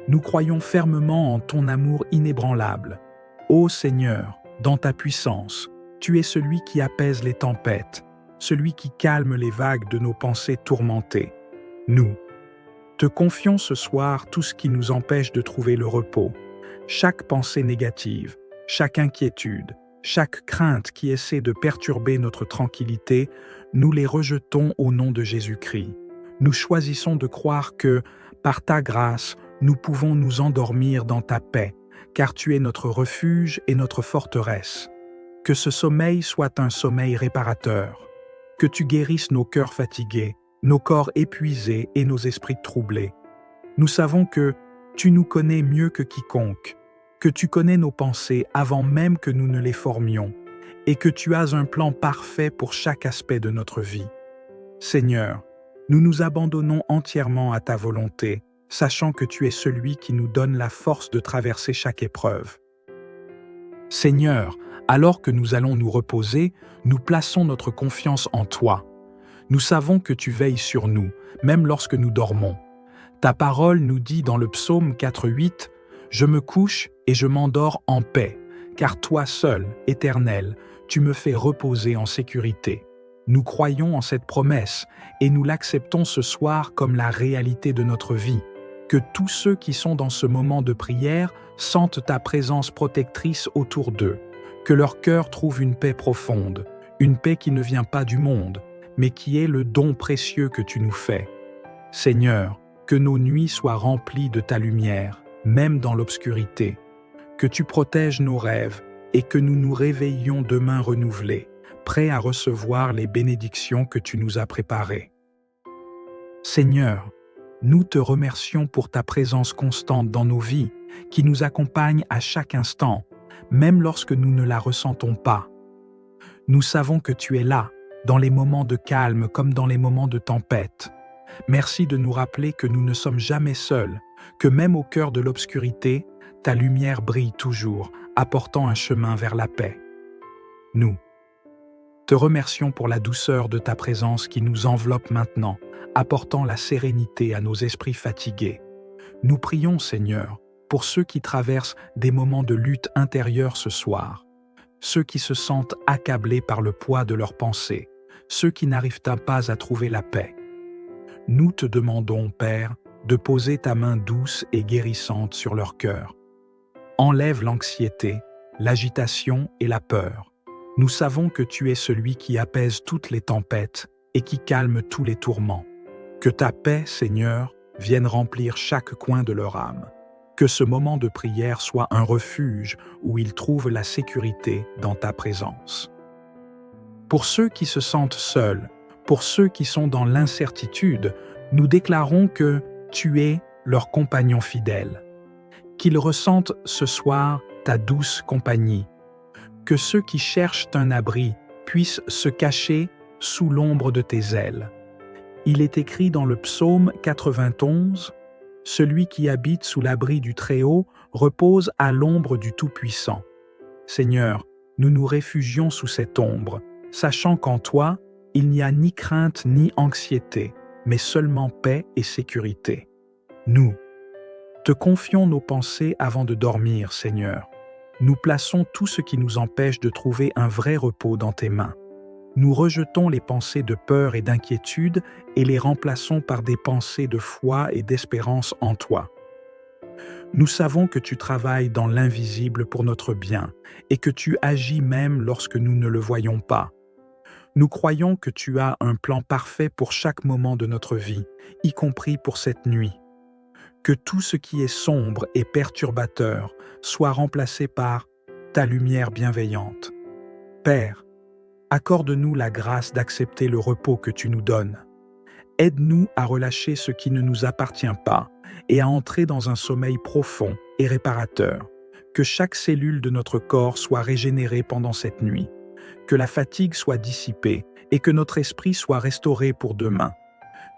Nous croyons fermement en ton amour inébranlable. Ô Seigneur, dans ta puissance, tu es celui qui apaise les tempêtes, celui qui calme les vagues de nos pensées tourmentées. Nous te confions ce soir tout ce qui nous empêche de trouver le repos, chaque pensée négative, chaque inquiétude, chaque crainte qui essaie de perturber notre tranquillité, nous les rejetons au nom de Jésus-Christ. Nous choisissons de croire que, par ta grâce, nous pouvons nous endormir dans ta paix, car tu es notre refuge et notre forteresse. Que ce sommeil soit un sommeil réparateur, que tu guérisses nos cœurs fatigués, nos corps épuisés et nos esprits troublés. Nous savons que tu nous connais mieux que quiconque, que tu connais nos pensées avant même que nous ne les formions, et que tu as un plan parfait pour chaque aspect de notre vie. Seigneur, nous nous abandonnons entièrement à ta volonté, sachant que tu es celui qui nous donne la force de traverser chaque épreuve. Seigneur, alors que nous allons nous reposer, nous plaçons notre confiance en toi. Nous savons que tu veilles sur nous, même lorsque nous dormons. Ta parole nous dit dans le psaume 4:8 « Je me couche et je m'endors en paix, car toi seul, Éternel, tu me fais reposer en sécurité. » Nous croyons en cette promesse et nous l'acceptons ce soir comme la réalité de notre vie. Que tous ceux qui sont dans ce moment de prière sentent ta présence protectrice autour d'eux, que leur cœur trouve une paix profonde, une paix qui ne vient pas du monde, mais qui est le don précieux que tu nous fais. Seigneur, que nos nuits soient remplies de ta lumière, même dans l'obscurité, que tu protèges nos rêves et que nous nous réveillions demain renouvelés, prêts à recevoir les bénédictions que tu nous as préparées. Seigneur, nous te remercions pour ta présence constante dans nos vies, qui nous accompagne à chaque instant, même lorsque nous ne la ressentons pas. Nous savons que tu es là, dans les moments de calme comme dans les moments de tempête. Merci de nous rappeler que nous ne sommes jamais seuls, que même au cœur de l'obscurité, ta lumière brille toujours, apportant un chemin vers la paix. Nous te remercions pour la douceur de ta présence qui nous enveloppe maintenant, apportant la sérénité à nos esprits fatigués. Nous prions, Seigneur, pour ceux qui traversent des moments de lutte intérieure ce soir, ceux qui se sentent accablés par le poids de leurs pensées, ceux qui n'arrivent pas à trouver la paix. Nous te demandons, Père, de poser ta main douce et guérissante sur leur cœur. Enlève l'anxiété, l'agitation et la peur. Nous savons que tu es celui qui apaise toutes les tempêtes et qui calme tous les tourments. Que ta paix, Seigneur, vienne remplir chaque coin de leur âme. Que ce moment de prière soit un refuge où ils trouvent la sécurité dans ta présence. Pour ceux qui se sentent seuls, pour ceux qui sont dans l'incertitude, nous déclarons que tu es leur compagnon fidèle. Qu'ils ressentent ce soir ta douce compagnie. Que ceux qui cherchent un abri puissent se cacher sous l'ombre de tes ailes. Il est écrit dans le psaume 91, « Celui qui habite sous l'abri du Très-Haut repose à l'ombre du Tout-Puissant. » Seigneur, nous nous réfugions sous cette ombre, sachant qu'en toi, il n'y a ni crainte ni anxiété, mais seulement paix et sécurité. Nous te confions nos pensées avant de dormir, Seigneur. Nous plaçons tout ce qui nous empêche de trouver un vrai repos dans tes mains. Nous rejetons les pensées de peur et d'inquiétude et les remplaçons par des pensées de foi et d'espérance en toi. Nous savons que tu travailles dans l'invisible pour notre bien et que tu agis même lorsque nous ne le voyons pas. Nous croyons que tu as un plan parfait pour chaque moment de notre vie, y compris pour cette nuit. Que tout ce qui est sombre et perturbateur soit remplacé par ta lumière bienveillante. Père, accorde-nous la grâce d'accepter le repos que tu nous donnes. Aide-nous à relâcher ce qui ne nous appartient pas et à entrer dans un sommeil profond et réparateur. Que chaque cellule de notre corps soit régénérée pendant cette nuit. Que la fatigue soit dissipée et que notre esprit soit restauré pour demain.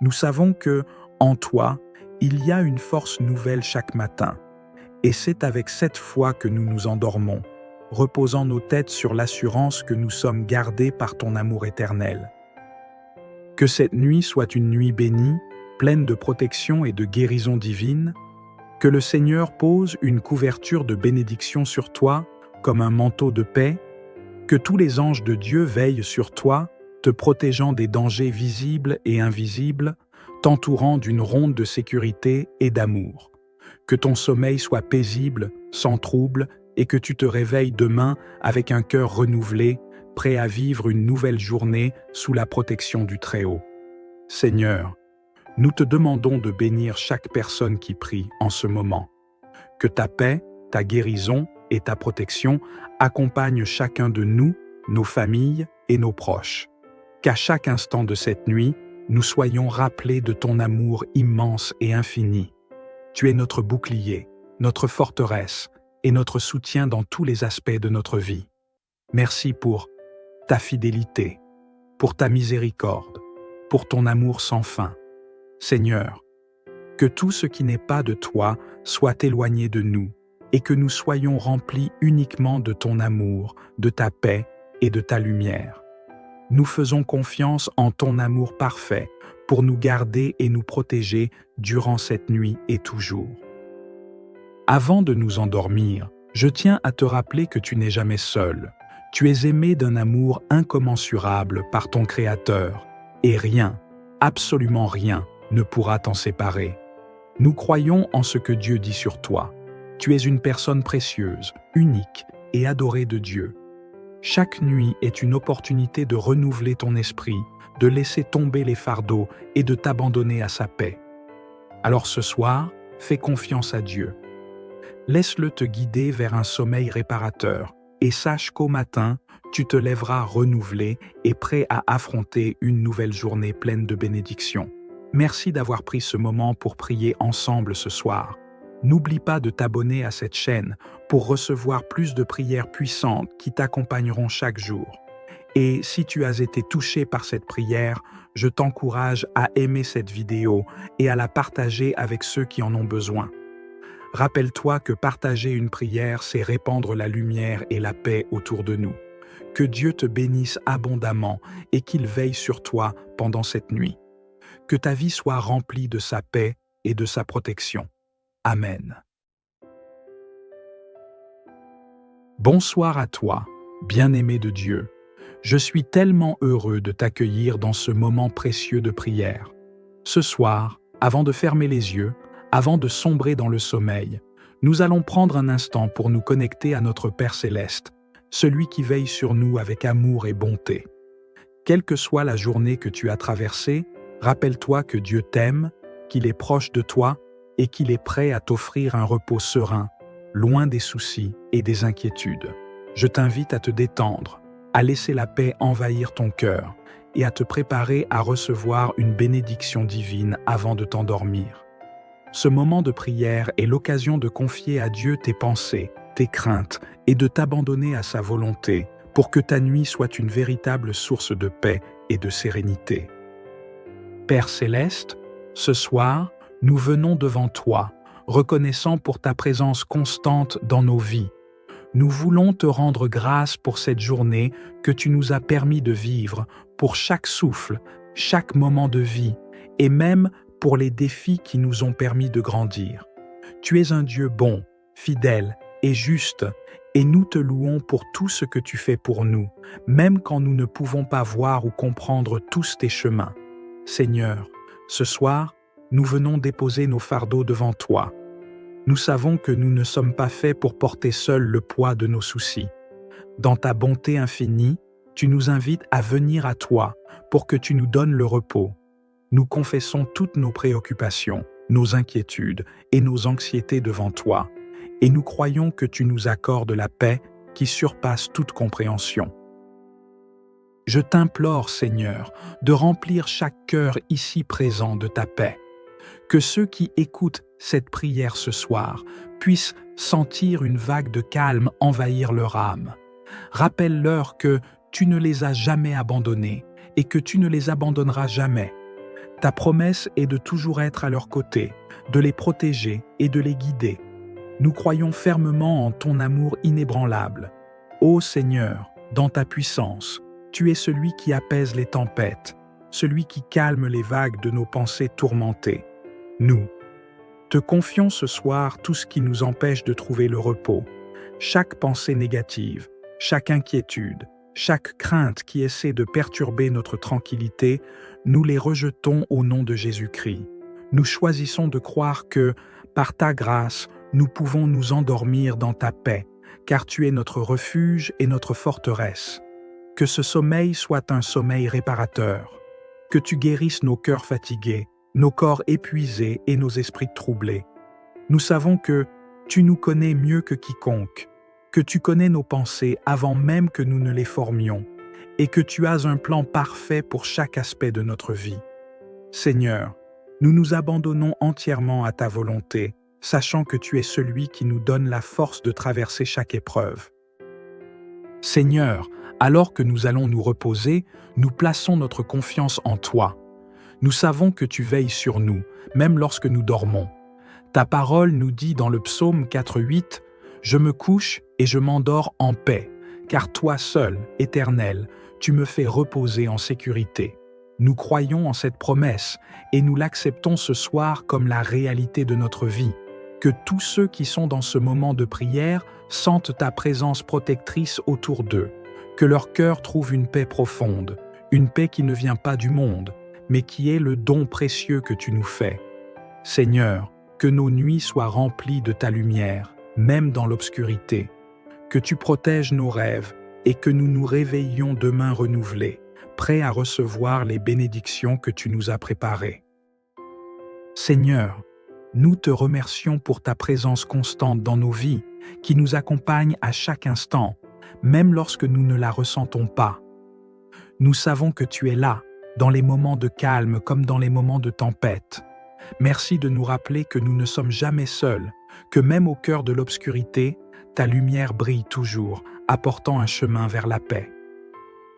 Nous savons que, en toi, il y a une force nouvelle chaque matin. Et c'est avec cette foi que nous nous endormons, reposant nos têtes sur l'assurance que nous sommes gardés par ton amour éternel. Que cette nuit soit une nuit bénie, pleine de protection et de guérison divine. Que le Seigneur pose une couverture de bénédiction sur toi, comme un manteau de paix. Que tous les anges de Dieu veillent sur toi, te protégeant des dangers visibles et invisibles, t'entourant d'une ronde de sécurité et d'amour. Que ton sommeil soit paisible, sans trouble, et que tu te réveilles demain avec un cœur renouvelé, prêt à vivre une nouvelle journée sous la protection du Très-Haut. Seigneur, nous te demandons de bénir chaque personne qui prie en ce moment. Que ta paix, ta guérison et ta protection accompagnent chacun de nous, nos familles et nos proches. Qu'à chaque instant de cette nuit, nous soyons rappelés de ton amour immense et infini. Tu es notre bouclier, notre forteresse et notre soutien dans tous les aspects de notre vie. Merci pour ta fidélité, pour ta miséricorde, pour ton amour sans fin. Seigneur, que tout ce qui n'est pas de toi soit éloigné de nous et que nous soyons remplis uniquement de ton amour, de ta paix et de ta lumière. Nous faisons confiance en ton amour parfait pour nous garder et nous protéger durant cette nuit et toujours. Avant de nous endormir, je tiens à te rappeler que tu n'es jamais seul. Tu es aimé d'un amour incommensurable par ton Créateur, et rien, absolument rien, ne pourra t'en séparer. Nous croyons en ce que Dieu dit sur toi. Tu es une personne précieuse, unique et adorée de Dieu. Chaque nuit est une opportunité de renouveler ton esprit, de laisser tomber les fardeaux et de t'abandonner à sa paix. Alors ce soir, fais confiance à Dieu. Laisse-le te guider vers un sommeil réparateur et sache qu'au matin, tu te lèveras renouvelé et prêt à affronter une nouvelle journée pleine de bénédictions. Merci d'avoir pris ce moment pour prier ensemble ce soir. N'oublie pas de t'abonner à cette chaîne pour recevoir plus de prières puissantes qui t'accompagneront chaque jour. Et si tu as été touché par cette prière, je t'encourage à aimer cette vidéo et à la partager avec ceux qui en ont besoin. Rappelle-toi que partager une prière, c'est répandre la lumière et la paix autour de nous. Que Dieu te bénisse abondamment et qu'il veille sur toi pendant cette nuit. Que ta vie soit remplie de sa paix et de sa protection. Amen. Bonsoir à toi, bien-aimé de Dieu. Je suis tellement heureux de t'accueillir dans ce moment précieux de prière. Ce soir, avant de fermer les yeux, avant de sombrer dans le sommeil, nous allons prendre un instant pour nous connecter à notre Père Céleste, celui qui veille sur nous avec amour et bonté. Quelle que soit la journée que tu as traversée, rappelle-toi que Dieu t'aime, qu'il est proche de toi et qu'il est prêt à t'offrir un repos serein, loin des soucis et des inquiétudes. Je t'invite à te détendre, à laisser la paix envahir ton cœur et à te préparer à recevoir une bénédiction divine avant de t'endormir. Ce moment de prière est l'occasion de confier à Dieu tes pensées, tes craintes et de t'abandonner à sa volonté pour que ta nuit soit une véritable source de paix et de sérénité. Père Céleste, ce soir, nous venons devant toi, reconnaissant pour ta présence constante dans nos vies. Nous voulons te rendre grâce pour cette journée que tu nous as permis de vivre, pour chaque souffle, chaque moment de vie, et même pour les défis qui nous ont permis de grandir. Tu es un Dieu bon, fidèle et juste, et nous te louons pour tout ce que tu fais pour nous, même quand nous ne pouvons pas voir ou comprendre tous tes chemins. Seigneur, ce soir, nous venons déposer nos fardeaux devant toi. Nous savons que nous ne sommes pas faits pour porter seuls le poids de nos soucis. Dans ta bonté infinie, tu nous invites à venir à toi pour que tu nous donnes le repos. Nous confessons toutes nos préoccupations, nos inquiétudes et nos anxiétés devant toi, et nous croyons que tu nous accordes la paix qui surpasse toute compréhension. Je t'implore, Seigneur, de remplir chaque cœur ici présent de ta paix. Que ceux qui écoutent cette prière ce soir puissent sentir une vague de calme envahir leur âme. Rappelle-leur que tu ne les as jamais abandonnés et que tu ne les abandonneras jamais. Ta promesse est de toujours être à leur côté, de les protéger et de les guider. Nous croyons fermement en ton amour inébranlable. Ô Seigneur, dans ta puissance, tu es celui qui apaise les tempêtes, celui qui calme les vagues de nos pensées tourmentées. Nous te confions ce soir tout ce qui nous empêche de trouver le repos, chaque pensée négative, chaque inquiétude, chaque crainte qui essaie de perturber notre tranquillité, nous les rejetons au nom de Jésus-Christ. Nous choisissons de croire que, par ta grâce, nous pouvons nous endormir dans ta paix, car tu es notre refuge et notre forteresse. Que ce sommeil soit un sommeil réparateur, que tu guérisses nos cœurs fatigués, nos corps épuisés et nos esprits troublés. Nous savons que tu nous connais mieux que quiconque, que tu connais nos pensées avant même que nous ne les formions, et que tu as un plan parfait pour chaque aspect de notre vie. Seigneur, nous nous abandonnons entièrement à ta volonté, sachant que tu es celui qui nous donne la force de traverser chaque épreuve. Seigneur, alors que nous allons nous reposer, nous plaçons notre confiance en toi. Nous savons que tu veilles sur nous, même lorsque nous dormons. Ta parole nous dit dans le psaume 4:8 « Je me couche et je m'endors en paix, car toi seul, Éternel, tu me fais reposer en sécurité. » Nous croyons en cette promesse et nous l'acceptons ce soir comme la réalité de notre vie. Que tous ceux qui sont dans ce moment de prière sentent ta présence protectrice autour d'eux, que leur cœur trouve une paix profonde, une paix qui ne vient pas du monde, mais qui est le don précieux que tu nous fais. Seigneur, que nos nuits soient remplies de ta lumière, même dans l'obscurité, que tu protèges nos rêves et que nous nous réveillions demain renouvelés, prêts à recevoir les bénédictions que tu nous as préparées. Seigneur, nous te remercions pour ta présence constante dans nos vies, qui nous accompagne à chaque instant, même lorsque nous ne la ressentons pas. Nous savons que tu es là, dans les moments de calme comme dans les moments de tempête. Merci de nous rappeler que nous ne sommes jamais seuls, que même au cœur de l'obscurité, ta lumière brille toujours, apportant un chemin vers la paix.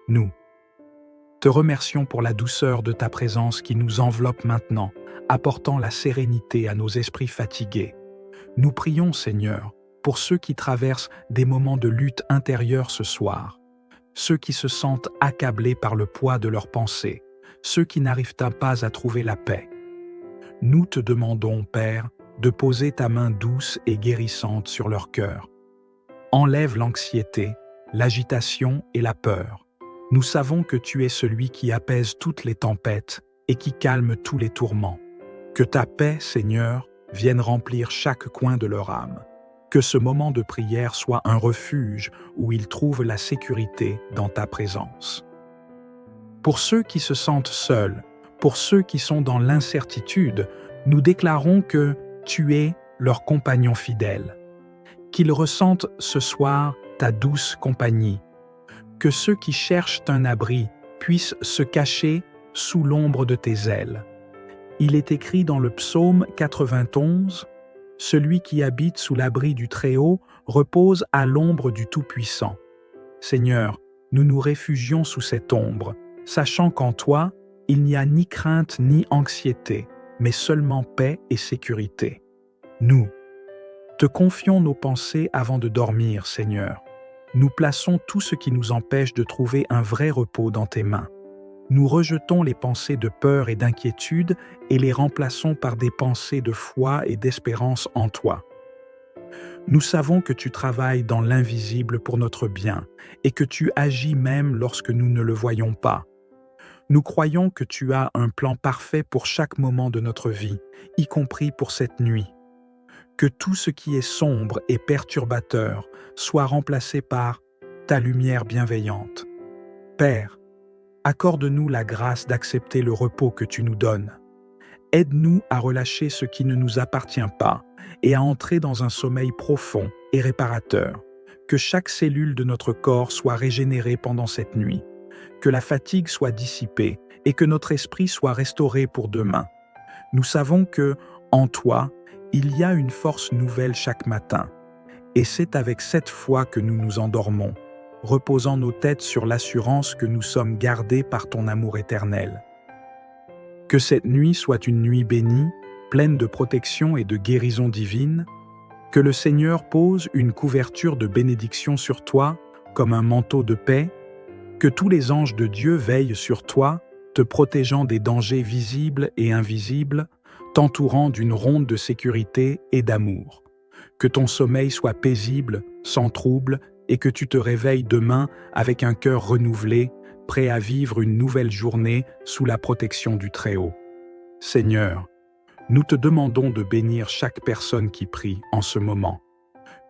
Nous te remercions pour la douceur de ta présence qui nous enveloppe maintenant, apportant la sérénité à nos esprits fatigués. Nous prions, Seigneur, pour ceux qui traversent des moments de lutte intérieure ce soir, ceux qui se sentent accablés par le poids de leurs pensées, ceux qui n'arrivent pas à trouver la paix. Nous te demandons, Père, de poser ta main douce et guérissante sur leur cœur. Enlève l'anxiété, l'agitation et la peur. Nous savons que tu es celui qui apaise toutes les tempêtes et qui calme tous les tourments. Que ta paix, Seigneur, vienne remplir chaque coin de leur âme. Que ce moment de prière soit un refuge où ils trouvent la sécurité dans ta présence. Pour ceux qui se sentent seuls, pour ceux qui sont dans l'incertitude, nous déclarons que tu es leur compagnon fidèle. Qu'ils ressentent ce soir ta douce compagnie. Que ceux qui cherchent un abri puissent se cacher sous l'ombre de tes ailes. Il est écrit dans le psaume 91, « Celui qui habite sous l'abri du Très-Haut repose à l'ombre du Tout-Puissant. » Seigneur, nous nous réfugions sous cette ombre, sachant qu'en toi, il n'y a ni crainte ni anxiété, mais seulement paix et sécurité. Nous te confions nos pensées avant de dormir, Seigneur. Nous plaçons tout ce qui nous empêche de trouver un vrai repos dans tes mains. Nous rejetons les pensées de peur et d'inquiétude et les remplaçons par des pensées de foi et d'espérance en toi. Nous savons que tu travailles dans l'invisible pour notre bien et que tu agis même lorsque nous ne le voyons pas. Nous croyons que tu as un plan parfait pour chaque moment de notre vie, y compris pour cette nuit. Que tout ce qui est sombre et perturbateur soit remplacé par ta lumière bienveillante. Père, accorde-nous la grâce d'accepter le repos que tu nous donnes. Aide-nous à relâcher ce qui ne nous appartient pas et à entrer dans un sommeil profond et réparateur. Que chaque cellule de notre corps soit régénérée pendant cette nuit. Que la fatigue soit dissipée et que notre esprit soit restauré pour demain. Nous savons que, en toi, il y a une force nouvelle chaque matin. Et c'est avec cette foi que nous nous endormons, reposant nos têtes sur l'assurance que nous sommes gardés par ton amour éternel. Que cette nuit soit une nuit bénie, pleine de protection et de guérison divine. Que le Seigneur pose une couverture de bénédiction sur toi, comme un manteau de paix. Que tous les anges de Dieu veillent sur toi, te protégeant des dangers visibles et invisibles, t'entourant d'une ronde de sécurité et d'amour. Que ton sommeil soit paisible, sans trouble, et que tu te réveilles demain avec un cœur renouvelé, prêt à vivre une nouvelle journée sous la protection du Très-Haut. Seigneur, nous te demandons de bénir chaque personne qui prie en ce moment.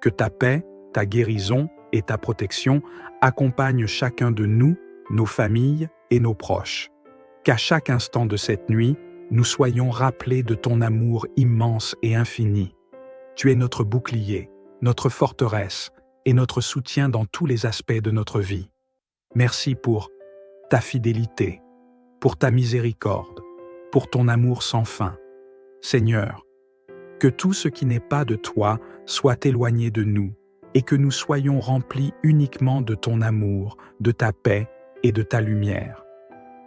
Que ta paix, ta guérison et ta protection accompagnent chacun de nous, nos familles et nos proches. Qu'à chaque instant de cette nuit, nous soyons rappelés de ton amour immense et infini. Tu es notre bouclier, notre forteresse et notre soutien dans tous les aspects de notre vie. Merci pour ta fidélité, pour ta miséricorde, pour ton amour sans fin. Seigneur, que tout ce qui n'est pas de toi soit éloigné de nous et que nous soyons remplis uniquement de ton amour, de ta paix et de ta lumière.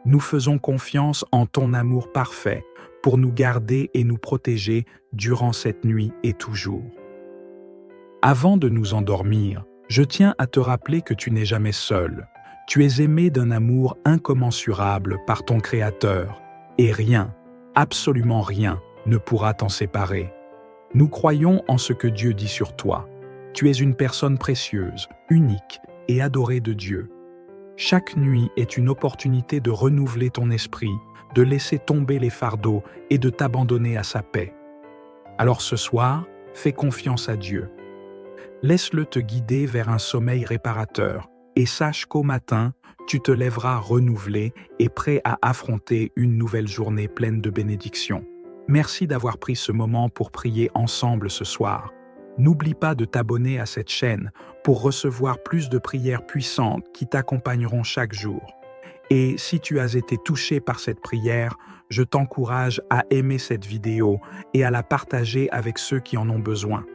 Nous faisons confiance en ton amour parfait pour nous garder et nous protéger durant cette nuit et toujours. Avant de nous endormir, je tiens à te rappeler que tu n'es jamais seul. Tu es aimé d'un amour incommensurable par ton Créateur, et rien, absolument rien, ne pourra t'en séparer. Nous croyons en ce que Dieu dit sur toi. Tu es une personne précieuse, unique et adorée de Dieu. Chaque nuit est une opportunité de renouveler ton esprit, de laisser tomber les fardeaux et de t'abandonner à sa paix. Alors ce soir, fais confiance à Dieu. Laisse-le te guider vers un sommeil réparateur et sache qu'au matin, tu te lèveras renouvelé et prêt à affronter une nouvelle journée pleine de bénédictions. Merci d'avoir pris ce moment pour prier ensemble ce soir. N'oublie pas de t'abonner à cette chaîne pour recevoir plus de prières puissantes qui t'accompagneront chaque jour. Et si tu as été touché par cette prière, je t'encourage à aimer cette vidéo et à la partager avec ceux qui en ont besoin.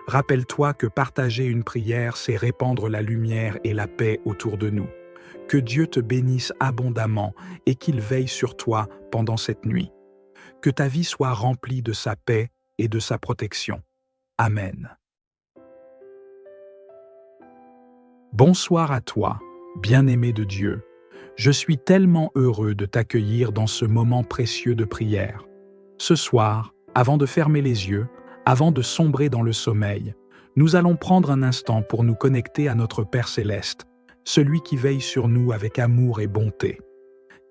Rappelle-toi que partager une prière, c'est répandre la lumière et la paix autour de nous. Que Dieu te bénisse abondamment et qu'il veille sur toi pendant cette nuit. Que ta vie soit remplie de sa paix et de sa protection. Amen. Bonsoir à toi, bien-aimé de Dieu. Je suis tellement heureux de t'accueillir dans ce moment précieux de prière. Ce soir, avant de fermer les yeux, avant de sombrer dans le sommeil, nous allons prendre un instant pour nous connecter à notre Père Céleste, celui qui veille sur nous avec amour et bonté.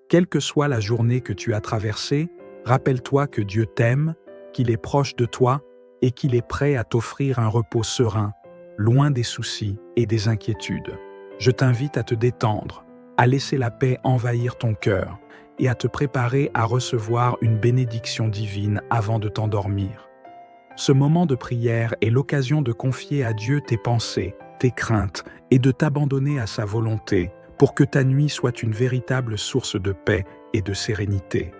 Quelle que soit la journée que tu as traversée, rappelle-toi que Dieu t'aime, qu'il est proche de toi et qu'il est prêt à t'offrir un repos serein, loin des soucis et des inquiétudes. Je t'invite à te détendre, à laisser la paix envahir ton cœur et à te préparer à recevoir une bénédiction divine avant de t'endormir. Ce moment de prière est l'occasion de confier à Dieu tes pensées, tes craintes et de t'abandonner à sa volonté pour que ta nuit soit une véritable source de paix et de sérénité.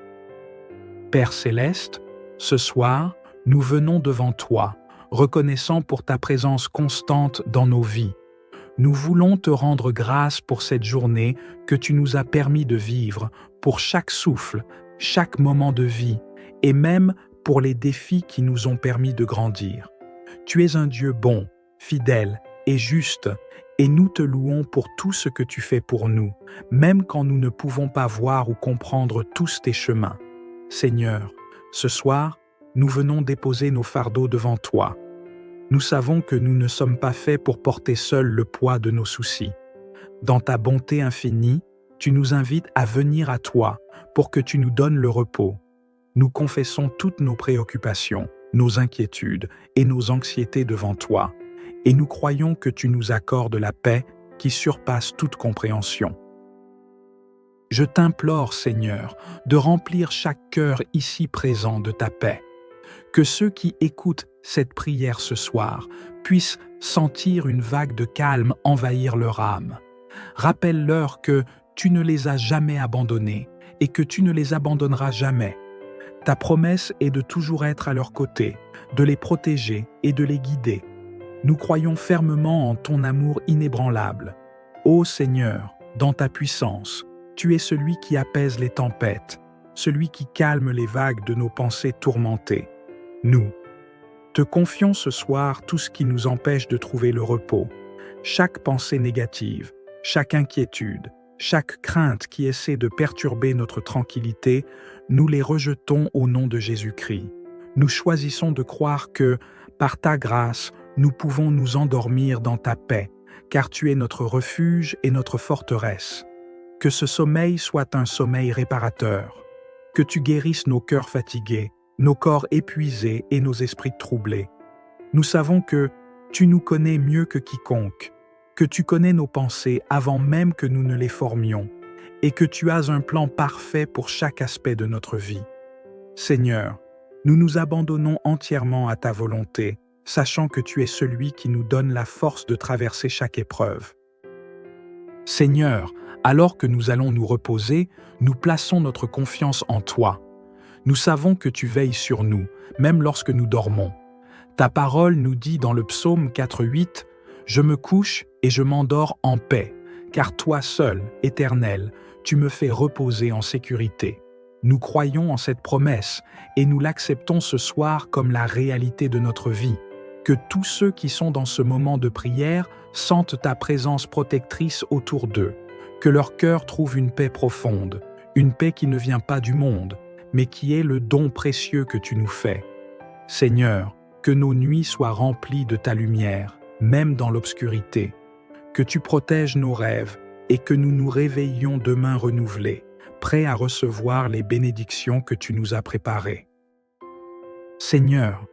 Père Céleste, ce soir, nous venons devant toi, reconnaissant pour ta présence constante dans nos vies. Nous voulons te rendre grâce pour cette journée que tu nous as permis de vivre, pour chaque souffle, chaque moment de vie, et même pour les défis qui nous ont permis de grandir. Tu es un Dieu bon, fidèle et juste, et nous te louons pour tout ce que tu fais pour nous, même quand nous ne pouvons pas voir ou comprendre tous tes chemins. Seigneur, ce soir, nous venons déposer nos fardeaux devant toi. Nous savons que nous ne sommes pas faits pour porter seuls le poids de nos soucis. Dans ta bonté infinie, tu nous invites à venir à toi pour que tu nous donnes le repos. Nous confessons toutes nos préoccupations, nos inquiétudes et nos anxiétés devant toi, et nous croyons que tu nous accordes la paix qui surpasse toute compréhension. Je t'implore, Seigneur, de remplir chaque cœur ici présent de ta paix. Que ceux qui écoutent cette prière ce soir puissent sentir une vague de calme envahir leur âme. Rappelle-leur que tu ne les as jamais abandonnés et que tu ne les abandonneras jamais. Ta promesse est de toujours être à leur côté, de les protéger et de les guider. Nous croyons fermement en ton amour inébranlable. Ô Seigneur, dans ta puissance, tu es celui qui apaise les tempêtes, celui qui calme les vagues de nos pensées tourmentées. Nous te confions ce soir tout ce qui nous empêche de trouver le repos, chaque pensée négative, chaque inquiétude, chaque crainte qui essaie de perturber notre tranquillité, nous les rejetons au nom de Jésus-Christ. Nous choisissons de croire que, par ta grâce, nous pouvons nous endormir dans ta paix, car tu es notre refuge et notre forteresse. Que ce sommeil soit un sommeil réparateur, que tu guérisses nos cœurs fatigués, nos corps épuisés et nos esprits troublés. Nous savons que tu nous connais mieux que quiconque, que tu connais nos pensées avant même que nous ne les formions, et que tu as un plan parfait pour chaque aspect de notre vie. Seigneur, nous nous abandonnons entièrement à ta volonté, sachant que tu es celui qui nous donne la force de traverser chaque épreuve. Seigneur, alors que nous allons nous reposer, nous plaçons notre confiance en toi. Nous savons que tu veilles sur nous, même lorsque nous dormons. Ta parole nous dit dans le psaume 4:8 « Je me couche et je m'endors en paix, car toi seul, Éternel, tu me fais reposer en sécurité. » Nous croyons en cette promesse et nous l'acceptons ce soir comme la réalité de notre vie. Que tous ceux qui sont dans ce moment de prière sentent ta présence protectrice autour d'eux. Que leur cœur trouve une paix profonde, une paix qui ne vient pas du monde, mais qui est le don précieux que tu nous fais. Seigneur, que nos nuits soient remplies de ta lumière, même dans l'obscurité. Que tu protèges nos rêves et que nous nous réveillions demain renouvelés, prêts à recevoir les bénédictions que tu nous as préparées. Seigneur,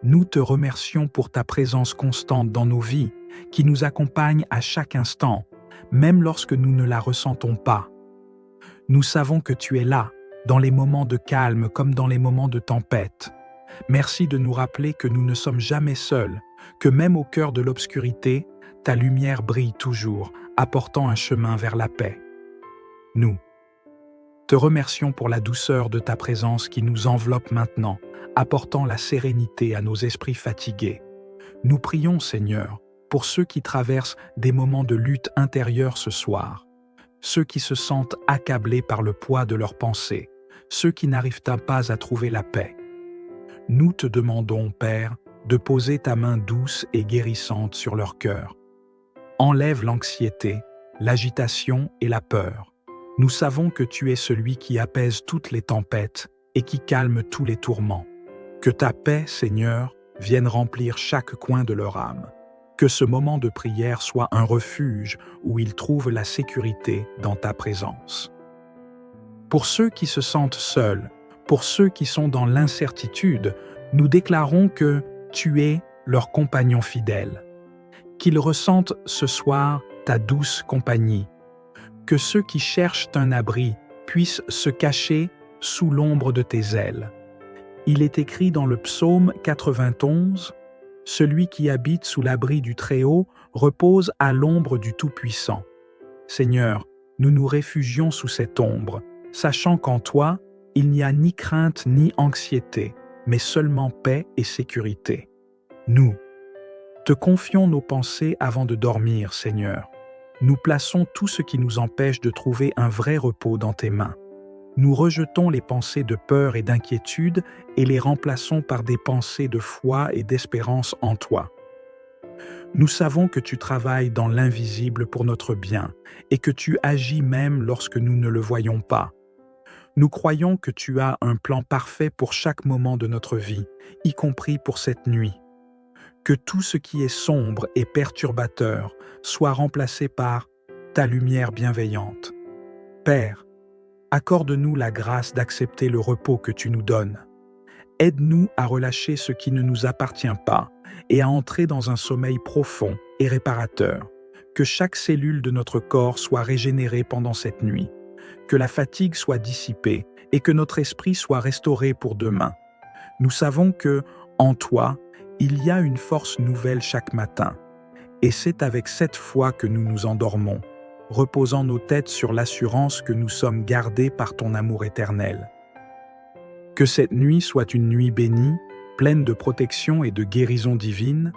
nous te remercions pour ta présence constante dans nos vies, qui nous accompagne à chaque instant, même lorsque nous ne la ressentons pas. Nous savons que tu es là, dans les moments de calme comme dans les moments de tempête. Merci de nous rappeler que nous ne sommes jamais seuls, que même au cœur de l'obscurité, ta lumière brille toujours, apportant un chemin vers la paix. Nous te remercions pour la douceur de ta présence qui nous enveloppe maintenant, apportant la sérénité à nos esprits fatigués. Nous prions, Seigneur, pour ceux qui traversent des moments de lutte intérieure ce soir, ceux qui se sentent accablés par le poids de leurs pensées, ceux qui n'arrivent pas à trouver la paix. Nous te demandons, Père, de poser ta main douce et guérissante sur leur cœur. Enlève l'anxiété, l'agitation et la peur. Nous savons que tu es celui qui apaise toutes les tempêtes et qui calme tous les tourments. Que ta paix, Seigneur, vienne remplir chaque coin de leur âme. Que ce moment de prière soit un refuge où ils trouvent la sécurité dans ta présence. Pour ceux qui se sentent seuls, pour ceux qui sont dans l'incertitude, nous déclarons que tu es leur compagnon fidèle. Qu'ils ressentent ce soir ta douce compagnie. Que ceux qui cherchent un abri puissent se cacher sous l'ombre de tes ailes. Il est écrit dans le psaume 91, « Celui qui habite sous l'abri du Très-Haut repose à l'ombre du Tout-Puissant. » Seigneur, nous nous réfugions sous cette ombre, sachant qu'en toi, il n'y a ni crainte ni anxiété, mais seulement paix et sécurité. Nous te confions nos pensées avant de dormir, Seigneur. Nous plaçons tout ce qui nous empêche de trouver un vrai repos dans tes mains. Nous rejetons les pensées de peur et d'inquiétude et les remplaçons par des pensées de foi et d'espérance en toi. Nous savons que tu travailles dans l'invisible pour notre bien et que tu agis même lorsque nous ne le voyons pas. Nous croyons que tu as un plan parfait pour chaque moment de notre vie, y compris pour cette nuit. Que tout ce qui est sombre et perturbateur soit remplacé par ta lumière bienveillante. Père, accorde-nous la grâce d'accepter le repos que tu nous donnes. Aide-nous à relâcher ce qui ne nous appartient pas et à entrer dans un sommeil profond et réparateur. Que chaque cellule de notre corps soit régénérée pendant cette nuit. Que la fatigue soit dissipée et que notre esprit soit restauré pour demain. Nous savons que, en toi, il y a une force nouvelle chaque matin. Et c'est avec cette foi que nous nous endormons, reposant nos têtes sur l'assurance que nous sommes gardés par ton amour éternel. Que cette nuit soit une nuit bénie, pleine de protection et de guérison divine.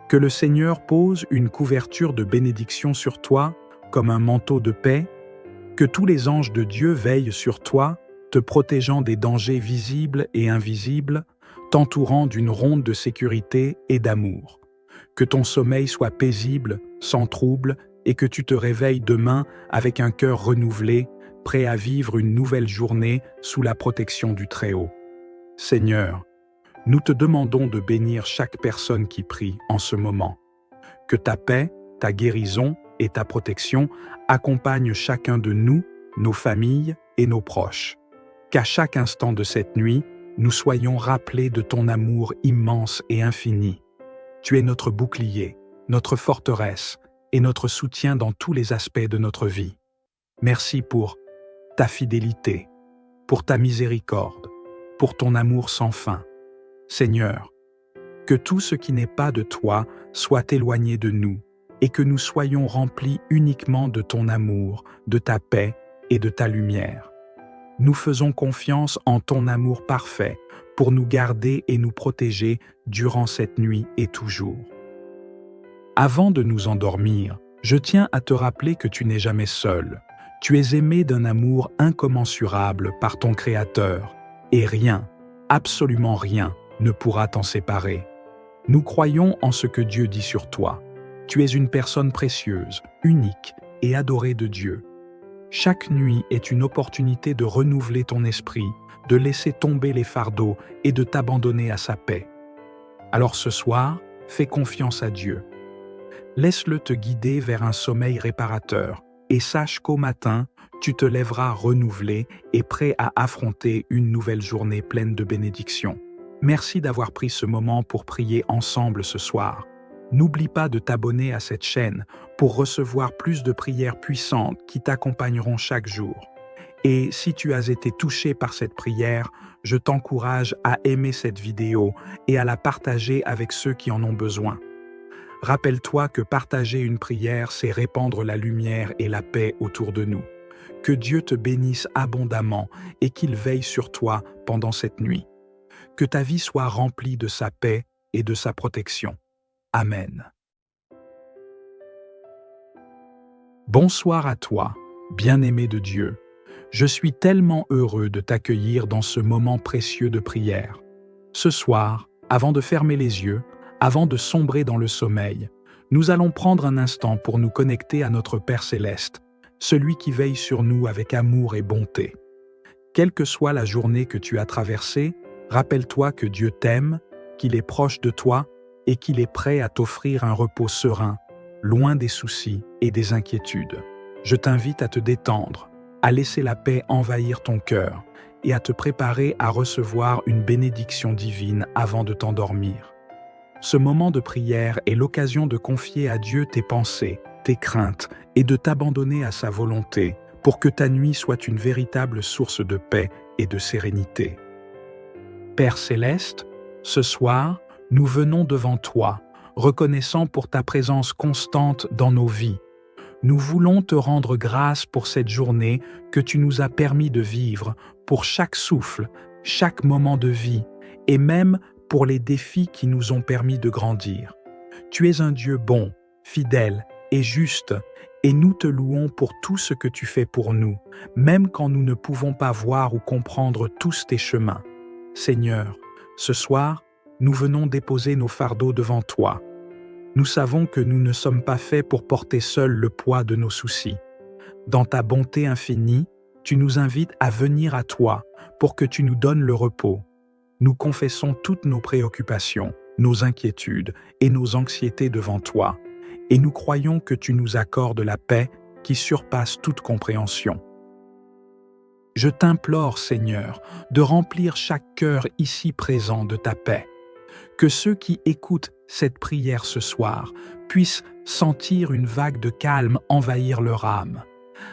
Que le Seigneur pose une couverture de bénédiction sur toi, comme un manteau de paix. Que tous les anges de Dieu veillent sur toi, te protégeant des dangers visibles et invisibles, t'entourant d'une ronde de sécurité et d'amour. Que ton sommeil soit paisible, sans trouble, et que tu te réveilles demain avec un cœur renouvelé, prêt à vivre une nouvelle journée sous la protection du Très-Haut. Seigneur, nous te demandons de bénir chaque personne qui prie en ce moment. Que ta paix, ta guérison et ta protection accompagnent chacun de nous, nos familles et nos proches. Qu'à chaque instant de cette nuit, nous soyons rappelés de ton amour immense et infini. Tu es notre bouclier, notre forteresse et notre soutien dans tous les aspects de notre vie. Merci pour ta fidélité, pour ta miséricorde, pour ton amour sans fin. Seigneur, que tout ce qui n'est pas de toi soit éloigné de nous et que nous soyons remplis uniquement de ton amour, de ta paix et de ta lumière. Nous faisons confiance en ton amour parfait pour nous garder et nous protéger durant cette nuit et toujours. Avant de nous endormir, je tiens à te rappeler que tu n'es jamais seul. Tu es aimé d'un amour incommensurable par ton Créateur, et rien, absolument rien, ne pourra t'en séparer. Nous croyons en ce que Dieu dit sur toi. Tu es une personne précieuse, unique et adorée de Dieu. Chaque nuit est une opportunité de renouveler ton esprit, de laisser tomber les fardeaux et de t'abandonner à sa paix. Alors ce soir, fais confiance à Dieu. Laisse-le te guider vers un sommeil réparateur et sache qu'au matin, tu te lèveras renouvelé et prêt à affronter une nouvelle journée pleine de bénédictions. Merci d'avoir pris ce moment pour prier ensemble ce soir. N'oublie pas de t'abonner à cette chaîne pour recevoir plus de prières puissantes qui t'accompagneront chaque jour. Et si tu as été touché par cette prière, je t'encourage à aimer cette vidéo et à la partager avec ceux qui en ont besoin. Rappelle-toi que partager une prière, c'est répandre la lumière et la paix autour de nous. Que Dieu te bénisse abondamment et qu'il veille sur toi pendant cette nuit. Que ta vie soit remplie de sa paix et de sa protection. Amen. Bonsoir à toi, bien-aimé de Dieu. Je suis tellement heureux de t'accueillir dans ce moment précieux de prière. Ce soir, avant de fermer les yeux, avant de sombrer dans le sommeil, nous allons prendre un instant pour nous connecter à notre Père Céleste, celui qui veille sur nous avec amour et bonté. Quelle que soit la journée que tu as traversée, rappelle-toi que Dieu t'aime, qu'il est proche de toi et qu'il est prêt à t'offrir un repos serein, loin des soucis et des inquiétudes. Je t'invite à te détendre, à laisser la paix envahir ton cœur et à te préparer à recevoir une bénédiction divine avant de t'endormir. Ce moment de prière est l'occasion de confier à Dieu tes pensées, tes craintes et de t'abandonner à sa volonté pour que ta nuit soit une véritable source de paix et de sérénité. Père Céleste, ce soir, nous venons devant toi, reconnaissant pour ta présence constante dans nos vies. Nous voulons te rendre grâce pour cette journée que tu nous as permis de vivre, pour chaque souffle, chaque moment de vie, et même pour les défis qui nous ont permis de grandir. Tu es un Dieu bon, fidèle et juste, et nous te louons pour tout ce que tu fais pour nous, même quand nous ne pouvons pas voir ou comprendre tous tes chemins. Seigneur, ce soir, nous venons déposer nos fardeaux devant toi. Nous savons que nous ne sommes pas faits pour porter seuls le poids de nos soucis. Dans ta bonté infinie, tu nous invites à venir à toi pour que tu nous donnes le repos. Nous confessons toutes nos préoccupations, nos inquiétudes et nos anxiétés devant toi, et nous croyons que tu nous accordes la paix qui surpasse toute compréhension. Je t'implore, Seigneur, de remplir chaque cœur ici présent de ta paix. Que ceux qui écoutent cette prière ce soir puissent sentir une vague de calme envahir leur âme.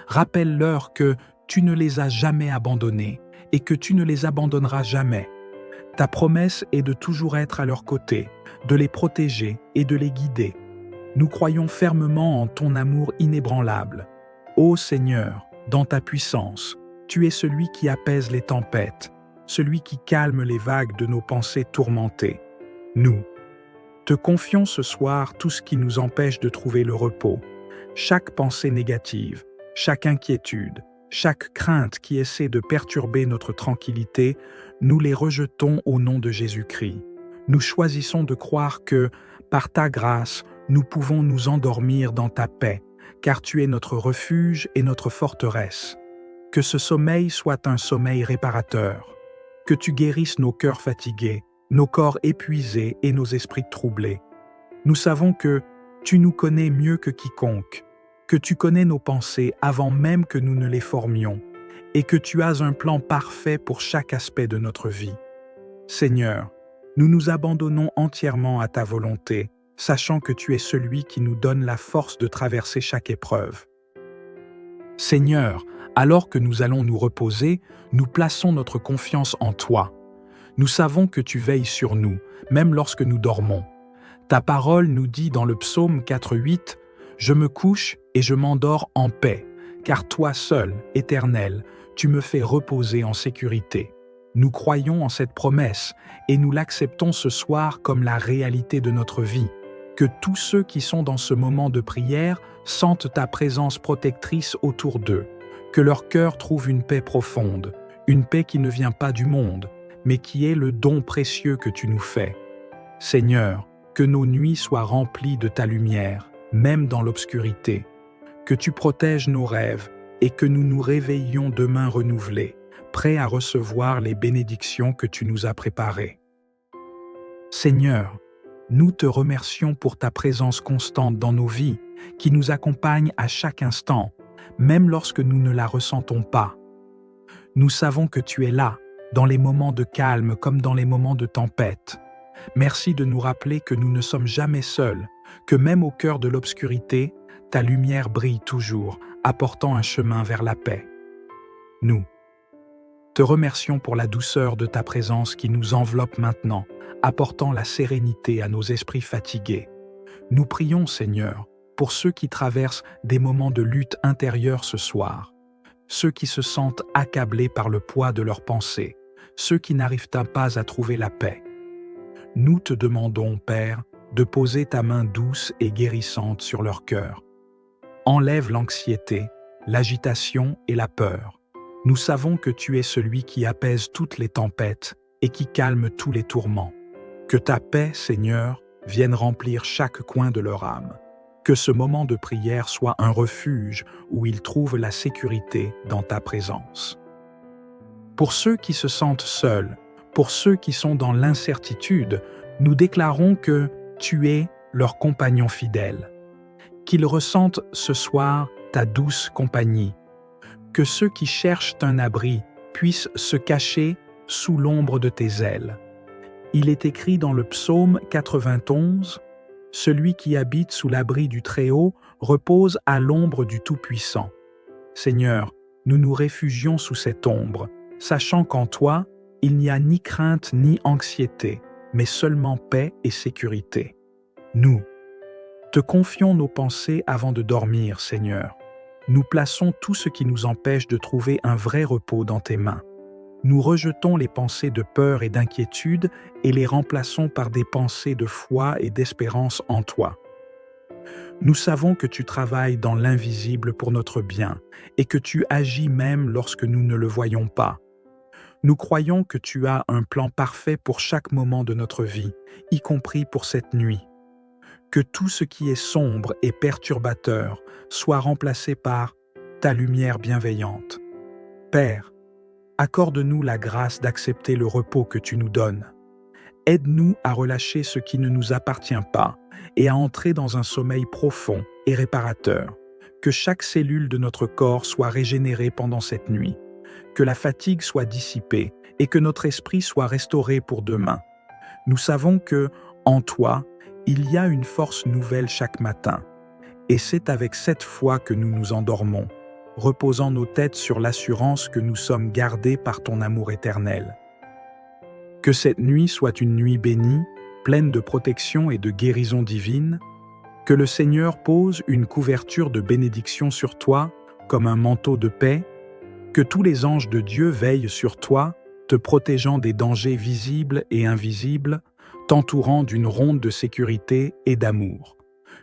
Rappelle-leur que tu ne les as jamais abandonnés et que tu ne les abandonneras jamais. Ta promesse est de toujours être à leur côté, de les protéger et de les guider. Nous croyons fermement en ton amour inébranlable. Ô Seigneur, dans ta puissance, tu es celui qui apaise les tempêtes, celui qui calme les vagues de nos pensées tourmentées. Nous te confions ce soir tout ce qui nous empêche de trouver le repos, chaque pensée négative, chaque inquiétude, chaque crainte qui essaie de perturber notre tranquillité, nous les rejetons au nom de Jésus-Christ. Nous choisissons de croire que, par ta grâce, nous pouvons nous endormir dans ta paix, car tu es notre refuge et notre forteresse. Que ce sommeil soit un sommeil réparateur, que tu guérisses nos cœurs fatigués, nos corps épuisés et nos esprits troublés. Nous savons que tu nous connais mieux que quiconque, que tu connais nos pensées avant même que nous ne les formions, et que tu as un plan parfait pour chaque aspect de notre vie. Seigneur, nous nous abandonnons entièrement à ta volonté, sachant que tu es celui qui nous donne la force de traverser chaque épreuve. Seigneur, alors que nous allons nous reposer, nous plaçons notre confiance en toi. Nous savons que tu veilles sur nous, même lorsque nous dormons. Ta parole nous dit dans le psaume 4:8 « Je me couche et je m'endors en paix, car toi seul, Éternel, tu me fais reposer en sécurité. » Nous croyons en cette promesse et nous l'acceptons ce soir comme la réalité de notre vie. Que tous ceux qui sont dans ce moment de prière sentent ta présence protectrice autour d'eux. Que leur cœur trouve une paix profonde, une paix qui ne vient pas du monde, mais qui est le don précieux que tu nous fais. Seigneur, que nos nuits soient remplies de ta lumière, même dans l'obscurité. Que tu protèges nos rêves et que nous nous réveillions demain renouvelés, prêts à recevoir les bénédictions que tu nous as préparées. Seigneur, nous te remercions pour ta présence constante dans nos vies, qui nous accompagne à chaque instant, même lorsque nous ne la ressentons pas. Nous savons que tu es là, dans les moments de calme comme dans les moments de tempête. Merci de nous rappeler que nous ne sommes jamais seuls, que même au cœur de l'obscurité, ta lumière brille toujours, apportant un chemin vers la paix. Nous te remercions pour la douceur de ta présence qui nous enveloppe maintenant, apportant la sérénité à nos esprits fatigués. Nous prions, Seigneur, pour ceux qui traversent des moments de lutte intérieure ce soir, ceux qui se sentent accablés par le poids de leurs pensées, ceux qui n'arrivent pas à trouver la paix. Nous te demandons, Père, de poser ta main douce et guérissante sur leur cœur. Enlève l'anxiété, l'agitation et la peur. Nous savons que tu es celui qui apaise toutes les tempêtes et qui calme tous les tourments. Que ta paix, Seigneur, vienne remplir chaque coin de leur âme. Que ce moment de prière soit un refuge où ils trouvent la sécurité dans ta présence. Pour ceux qui se sentent seuls, pour ceux qui sont dans l'incertitude, nous déclarons que tu es leur compagnon fidèle. Qu'ils ressentent ce soir ta douce compagnie. Que ceux qui cherchent un abri puissent se cacher sous l'ombre de tes ailes. Il est écrit dans le psaume 91, « Celui qui habite sous l'abri du Très-Haut repose à l'ombre du Tout-Puissant. » Seigneur, nous nous réfugions sous cette ombre, sachant qu'en toi, il n'y a ni crainte ni anxiété, mais seulement paix et sécurité. Nous te confions nos pensées avant de dormir, Seigneur. Nous plaçons tout ce qui nous empêche de trouver un vrai repos dans tes mains. Nous rejetons les pensées de peur et d'inquiétude et les remplaçons par des pensées de foi et d'espérance en toi. Nous savons que tu travailles dans l'invisible pour notre bien et que tu agis même lorsque nous ne le voyons pas. Nous croyons que tu as un plan parfait pour chaque moment de notre vie, y compris pour cette nuit. Que tout ce qui est sombre et perturbateur soit remplacé par ta lumière bienveillante. Père, accorde-nous la grâce d'accepter le repos que tu nous donnes. Aide-nous à relâcher ce qui ne nous appartient pas et à entrer dans un sommeil profond et réparateur. Que chaque cellule de notre corps soit régénérée pendant cette nuit. Que la fatigue soit dissipée et que notre esprit soit restauré pour demain. Nous savons que, en toi, il y a une force nouvelle chaque matin. Et c'est avec cette foi que nous nous endormons, reposant nos têtes sur l'assurance que nous sommes gardés par ton amour éternel. Que cette nuit soit une nuit bénie, pleine de protection et de guérison divine. Que le Seigneur pose une couverture de bénédiction sur toi, comme un manteau de paix. Que tous les anges de Dieu veillent sur toi, te protégeant des dangers visibles et invisibles, t'entourant d'une ronde de sécurité et d'amour.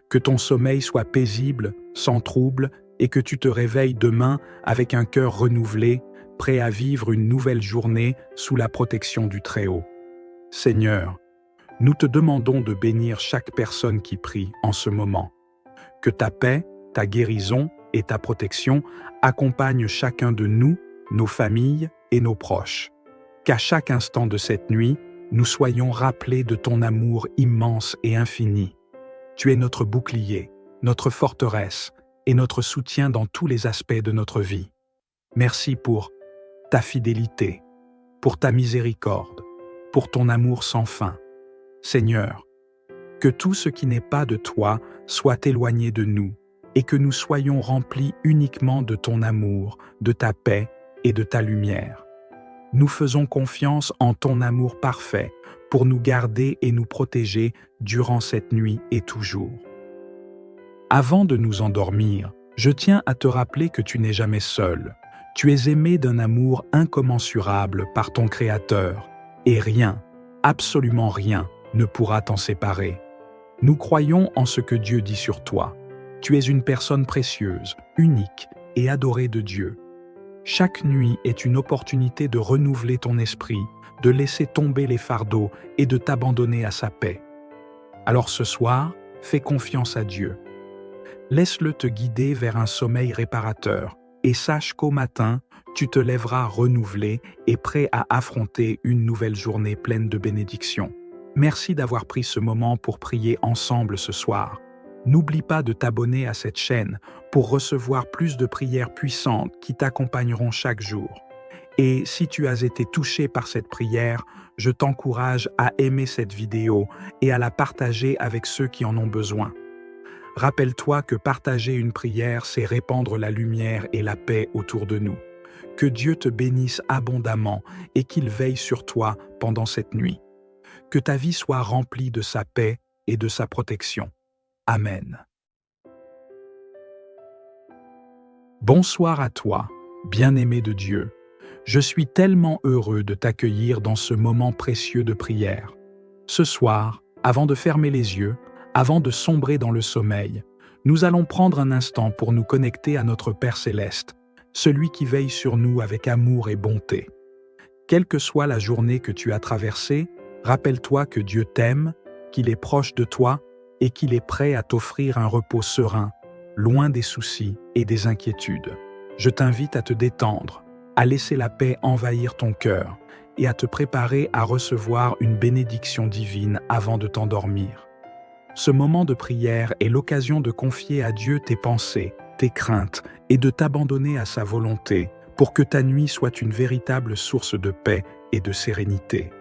Que ton sommeil soit paisible, sans trouble, et que tu te réveilles demain avec un cœur renouvelé, prêt à vivre une nouvelle journée sous la protection du Très-Haut. Seigneur, nous te demandons de bénir chaque personne qui prie en ce moment. Que ta paix, ta guérison et ta protection accompagnent chacun de nous, nos familles et nos proches. Qu'à chaque instant de cette nuit, nous soyons rappelés de ton amour immense et infini. Tu es notre bouclier, notre forteresse et notre soutien dans tous les aspects de notre vie. Merci pour ta fidélité, pour ta miséricorde, pour ton amour sans fin. Seigneur, que tout ce qui n'est pas de toi soit éloigné de nous et que nous soyons remplis uniquement de ton amour, de ta paix et de ta lumière. Nous faisons confiance en ton amour parfait pour nous garder et nous protéger durant cette nuit et toujours. Avant de nous endormir, je tiens à te rappeler que tu n'es jamais seul. Tu es aimé d'un amour incommensurable par ton Créateur et rien, absolument rien, ne pourra t'en séparer. Nous croyons en ce que Dieu dit sur toi. Tu es une personne précieuse, unique et adorée de Dieu. Chaque nuit est une opportunité de renouveler ton esprit, de laisser tomber les fardeaux et de t'abandonner à sa paix. Alors ce soir, fais confiance à Dieu. Laisse-le te guider vers un sommeil réparateur et sache qu'au matin, tu te lèveras renouvelé et prêt à affronter une nouvelle journée pleine de bénédictions. Merci d'avoir pris ce moment pour prier ensemble ce soir. N'oublie pas de t'abonner à cette chaîne pour recevoir plus de prières puissantes qui t'accompagneront chaque jour. Et si tu as été touché par cette prière, je t'encourage à aimer cette vidéo et à la partager avec ceux qui en ont besoin. Rappelle-toi que partager une prière, c'est répandre la lumière et la paix autour de nous. Que Dieu te bénisse abondamment et qu'il veille sur toi pendant cette nuit. Que ta vie soit remplie de sa paix et de sa protection. Amen. Bonsoir à toi, bien-aimé de Dieu. Je suis tellement heureux de t'accueillir dans ce moment précieux de prière. Ce soir, avant de fermer les yeux, avant de sombrer dans le sommeil, nous allons prendre un instant pour nous connecter à notre Père Céleste, celui qui veille sur nous avec amour et bonté. Quelle que soit la journée que tu as traversée, rappelle-toi que Dieu t'aime, qu'il est proche de toi et qu'il est prêt à t'offrir un repos serein, loin des soucis et des inquiétudes. Je t'invite à te détendre, à laisser la paix envahir ton cœur et à te préparer à recevoir une bénédiction divine avant de t'endormir. Ce moment de prière est l'occasion de confier à Dieu tes pensées, tes craintes et de t'abandonner à sa volonté pour que ta nuit soit une véritable source de paix et de sérénité.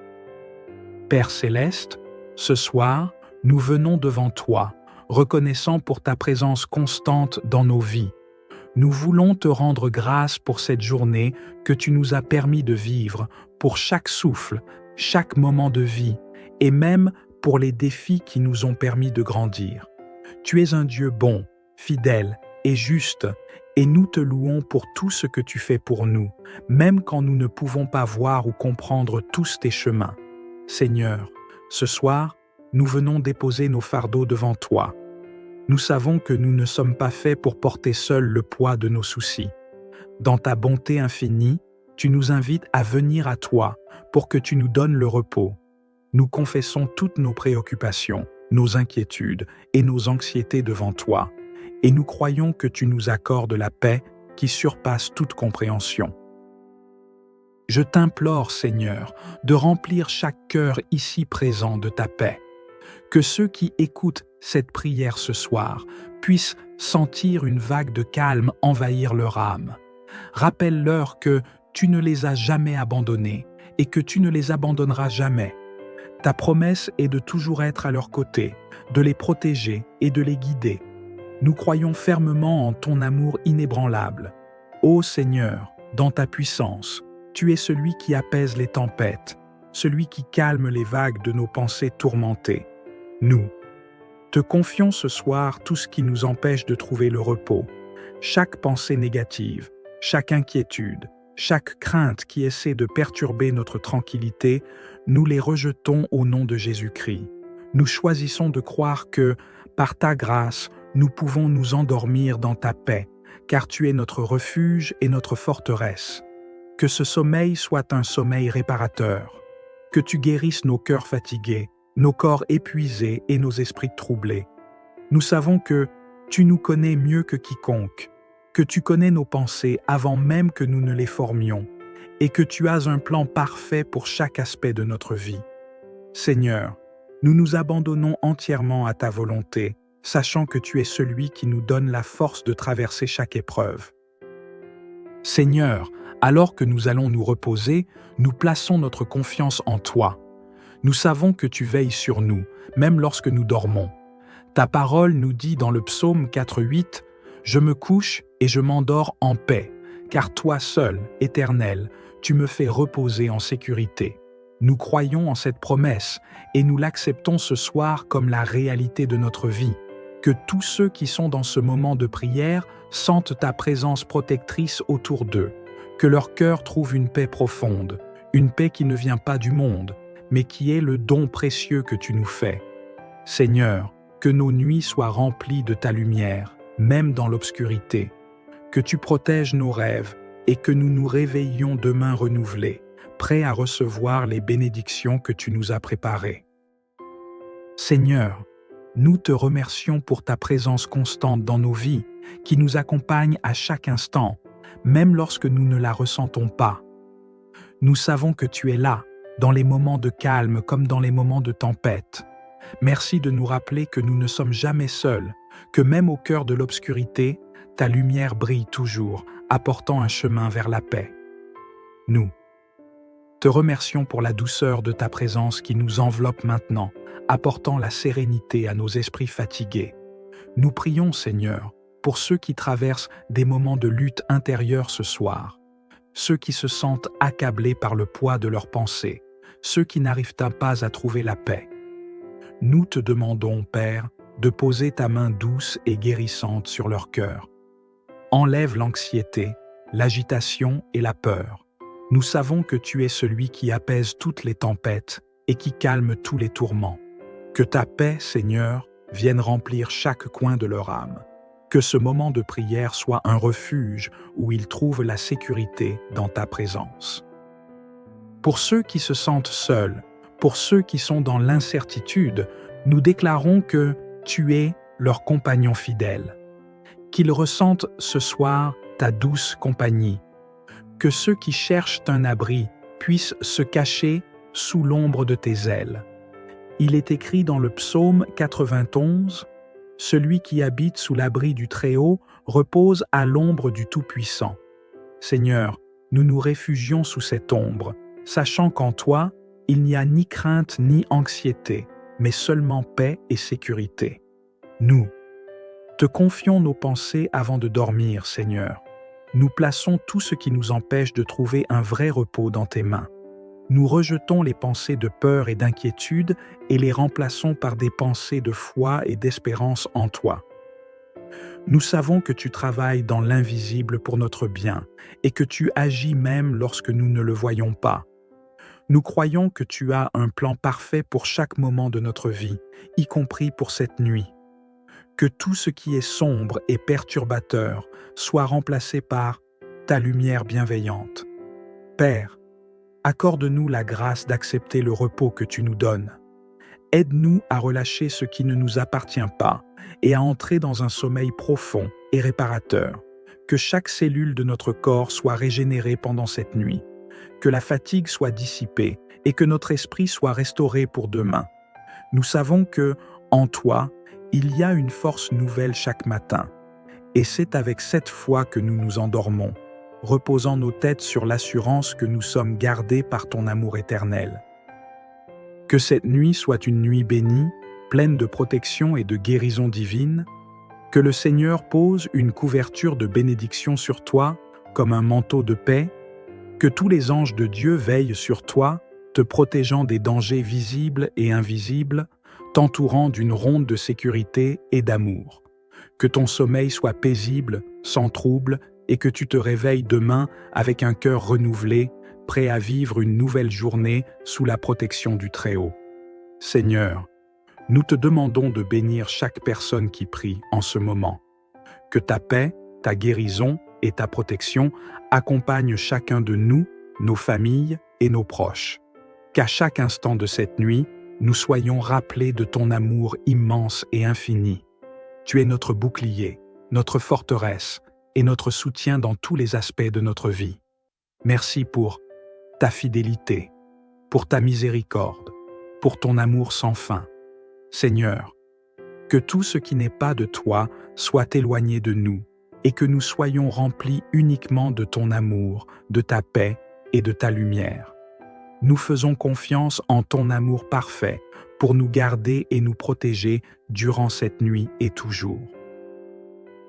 Père Céleste, ce soir, nous venons devant toi, reconnaissant pour ta présence constante dans nos vies. Nous voulons te rendre grâce pour cette journée que tu nous as permis de vivre, pour chaque souffle, chaque moment de vie, et même pour les défis qui nous ont permis de grandir. Tu es un Dieu bon, fidèle et juste, et nous te louons pour tout ce que tu fais pour nous, même quand nous ne pouvons pas voir ou comprendre tous tes chemins. Seigneur, ce soir, nous venons déposer nos fardeaux devant toi. Nous savons que nous ne sommes pas faits pour porter seuls le poids de nos soucis. Dans ta bonté infinie, tu nous invites à venir à toi pour que tu nous donnes le repos. Nous confessons toutes nos préoccupations, nos inquiétudes et nos anxiétés devant toi, et nous croyons que tu nous accordes la paix qui surpasse toute compréhension. Je t'implore, Seigneur, de remplir chaque cœur ici présent de ta paix. Que ceux qui écoutent cette prière ce soir puissent sentir une vague de calme envahir leur âme. Rappelle-leur que tu ne les as jamais abandonnés et que tu ne les abandonneras jamais. Ta promesse est de toujours être à leur côté, de les protéger et de les guider. Nous croyons fermement en ton amour inébranlable. Ô Seigneur, dans ta puissance, tu es celui qui apaise les tempêtes, celui qui calme les vagues de nos pensées tourmentées. Nous te confions ce soir tout ce qui nous empêche de trouver le repos, chaque pensée négative, chaque inquiétude, chaque crainte qui essaie de perturber notre tranquillité, nous les rejetons au nom de Jésus-Christ. Nous choisissons de croire que, par ta grâce, nous pouvons nous endormir dans ta paix, car tu es notre refuge et notre forteresse. Que ce sommeil soit un sommeil réparateur, que tu guérisses nos cœurs fatigués, nos corps épuisés et nos esprits troublés. Nous savons que tu nous connais mieux que quiconque, que tu connais nos pensées avant même que nous ne les formions, et que tu as un plan parfait pour chaque aspect de notre vie. Seigneur, nous nous abandonnons entièrement à ta volonté, sachant que tu es celui qui nous donne la force de traverser chaque épreuve. Seigneur, alors que nous allons nous reposer, nous plaçons notre confiance en toi. Nous savons que tu veilles sur nous, même lorsque nous dormons. Ta parole nous dit dans le psaume 4:8 « Je me couche et je m'endors en paix, car toi seul, Éternel, tu me fais reposer en sécurité. » Nous croyons en cette promesse et nous l'acceptons ce soir comme la réalité de notre vie. Que tous ceux qui sont dans ce moment de prière sentent ta présence protectrice autour d'eux. Que leur cœur trouve une paix profonde, une paix qui ne vient pas du monde, mais qui est le don précieux que tu nous fais. Seigneur, que nos nuits soient remplies de ta lumière, même dans l'obscurité. Que tu protèges nos rêves et que nous nous réveillions demain renouvelés, prêts à recevoir les bénédictions que tu nous as préparées. Seigneur, nous te remercions pour ta présence constante dans nos vies, qui nous accompagne à chaque instant, même lorsque nous ne la ressentons pas. Nous savons que tu es là, dans les moments de calme comme dans les moments de tempête. Merci de nous rappeler que nous ne sommes jamais seuls, que même au cœur de l'obscurité, ta lumière brille toujours, apportant un chemin vers la paix. Nous te remercions pour la douceur de ta présence qui nous enveloppe maintenant, apportant la sérénité à nos esprits fatigués. Nous prions, Seigneur, pour ceux qui traversent des moments de lutte intérieure ce soir, ceux qui se sentent accablés par le poids de leurs pensées, ceux qui n'arrivent pas à trouver la paix. Nous te demandons, Père, de poser ta main douce et guérissante sur leur cœur. Enlève l'anxiété, l'agitation et la peur. Nous savons que tu es celui qui apaise toutes les tempêtes et qui calme tous les tourments. Que ta paix, Seigneur, vienne remplir chaque coin de leur âme. Que ce moment de prière soit un refuge où ils trouvent la sécurité dans ta présence. Pour ceux qui se sentent seuls, pour ceux qui sont dans l'incertitude, nous déclarons que tu es leur compagnon fidèle. Qu'ils ressentent ce soir ta douce compagnie. Que ceux qui cherchent un abri puissent se cacher sous l'ombre de tes ailes. Il est écrit dans le psaume 91, « Celui qui habite sous l'abri du Très-Haut repose à l'ombre du Tout-Puissant. » Seigneur, nous nous réfugions sous cette ombre, sachant qu'en toi, il n'y a ni crainte ni anxiété, mais seulement paix et sécurité. Nous te confions nos pensées avant de dormir, Seigneur. Nous plaçons tout ce qui nous empêche de trouver un vrai repos dans tes mains. Nous rejetons les pensées de peur et d'inquiétude et les remplaçons par des pensées de foi et d'espérance en toi. Nous savons que tu travailles dans l'invisible pour notre bien et que tu agis même lorsque nous ne le voyons pas. Nous croyons que tu as un plan parfait pour chaque moment de notre vie, y compris pour cette nuit. Que tout ce qui est sombre et perturbateur soit remplacé par ta lumière bienveillante. Père, accorde-nous la grâce d'accepter le repos que tu nous donnes. Aide-nous à relâcher ce qui ne nous appartient pas et à entrer dans un sommeil profond et réparateur. Que chaque cellule de notre corps soit régénérée pendant cette nuit, que la fatigue soit dissipée et que notre esprit soit restauré pour demain. Nous savons que, en toi, il y a une force nouvelle chaque matin. Et c'est avec cette foi que nous nous endormons, reposant nos têtes sur l'assurance que nous sommes gardés par ton amour éternel. Que cette nuit soit une nuit bénie, pleine de protection et de guérison divine. Que le Seigneur pose une couverture de bénédiction sur toi, comme un manteau de paix. Que tous les anges de Dieu veillent sur toi, te protégeant des dangers visibles et invisibles, t'entourant d'une ronde de sécurité et d'amour. Que ton sommeil soit paisible, sans trouble, et que tu te réveilles demain avec un cœur renouvelé, prêt à vivre une nouvelle journée sous la protection du Très-Haut. Seigneur, nous te demandons de bénir chaque personne qui prie en ce moment. Que ta paix, ta guérison et ta protection accompagnent chacun de nous, nos familles et nos proches. Qu'à chaque instant de cette nuit, nous soyons rappelés de ton amour immense et infini. Tu es notre bouclier, notre forteresse et notre soutien dans tous les aspects de notre vie. Merci pour ta fidélité, pour ta miséricorde, pour ton amour sans fin. Seigneur, que tout ce qui n'est pas de toi soit éloigné de nous et que nous soyons remplis uniquement de ton amour, de ta paix et de ta lumière. Nous faisons confiance en ton amour parfait pour nous garder et nous protéger durant cette nuit et toujours.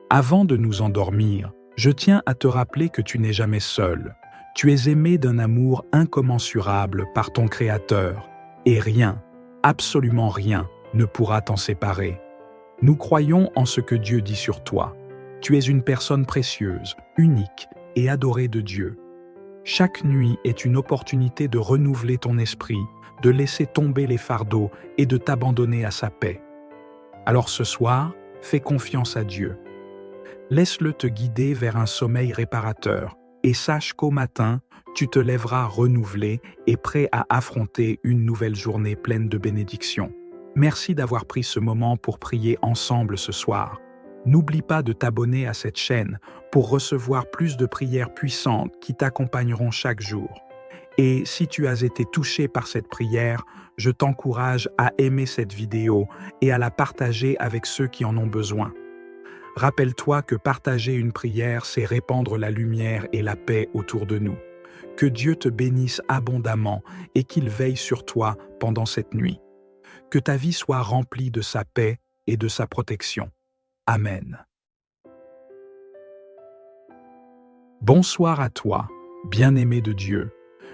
Avant de nous endormir, je tiens à te rappeler que tu n'es jamais seul. Tu es aimé d'un amour incommensurable par ton Créateur et rien, absolument rien, ne pourra t'en séparer. Nous croyons en ce que Dieu dit sur toi. Tu es une personne précieuse, unique et adorée de Dieu. Chaque nuit est une opportunité de renouveler ton esprit, de laisser tomber les fardeaux et de t'abandonner à sa paix. Alors ce soir, fais confiance à Dieu. Laisse-le te guider vers un sommeil réparateur et sache qu'au matin, tu te lèveras renouvelé et prêt à affronter une nouvelle journée pleine de bénédictions. Merci d'avoir pris ce moment pour prier ensemble ce soir. N'oublie pas de t'abonner à cette chaîne pour recevoir plus de prières puissantes qui t'accompagneront chaque jour. Et si tu as été touché par cette prière, je t'encourage à aimer cette vidéo et à la partager avec ceux qui en ont besoin. Rappelle-toi que partager une prière, c'est répandre la lumière et la paix autour de nous. Que Dieu te bénisse abondamment et qu'il veille sur toi pendant cette nuit. Que ta vie soit remplie de sa paix et de sa protection. Amen. Bonsoir à toi, bien-aimé de Dieu.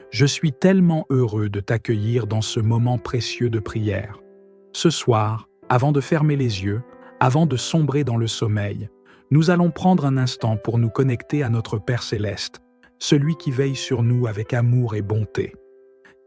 Je suis tellement heureux de t'accueillir dans ce moment précieux de prière. Ce soir, avant de fermer les yeux, avant de sombrer dans le sommeil, nous allons prendre un instant pour nous connecter à notre Père Céleste, celui qui veille sur nous avec amour et bonté.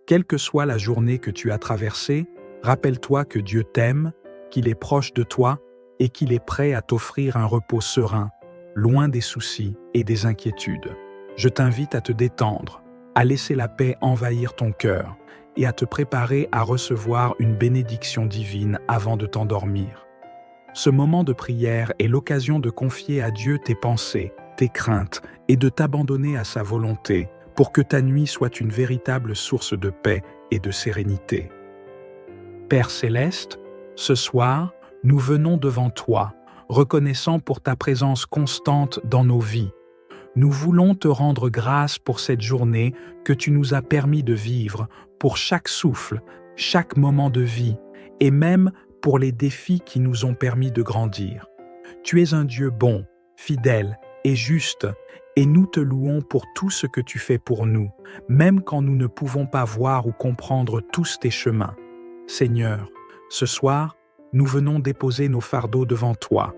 Quelle que soit la journée que tu as traversée, rappelle-toi que Dieu t'aime, qu'il est proche de toi et qu'il est prêt à t'offrir un repos serein, loin des soucis et des inquiétudes. Je t'invite à te détendre, à laisser la paix envahir ton cœur et à te préparer à recevoir une bénédiction divine avant de t'endormir. Ce moment de prière est l'occasion de confier à Dieu tes pensées, tes craintes et de t'abandonner à sa volonté pour que ta nuit soit une véritable source de paix et de sérénité. Père Céleste, ce soir, nous venons devant toi, reconnaissant pour ta présence constante dans nos vies. Nous voulons te rendre grâce pour cette journée que tu nous as permis de vivre, pour chaque souffle, chaque moment de vie, et même pour les défis qui nous ont permis de grandir. Tu es un Dieu bon, fidèle et juste, et nous te louons pour tout ce que tu fais pour nous, même quand nous ne pouvons pas voir ou comprendre tous tes chemins. Seigneur, ce soir, nous venons déposer nos fardeaux devant toi.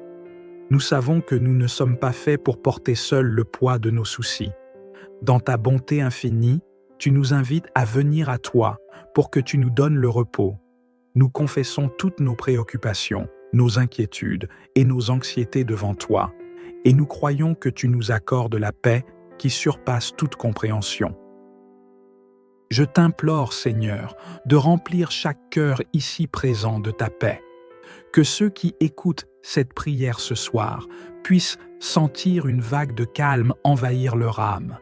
Nous savons que nous ne sommes pas faits pour porter seuls le poids de nos soucis. Dans ta bonté infinie, tu nous invites à venir à toi pour que tu nous donnes le repos. Nous confessons toutes nos préoccupations, nos inquiétudes et nos anxiétés devant toi, et nous croyons que tu nous accordes la paix qui surpasse toute compréhension. Je t'implore, Seigneur, de remplir chaque cœur ici présent de ta paix. Que ceux qui écoutent cette prière ce soir puissent sentir une vague de calme envahir leur âme.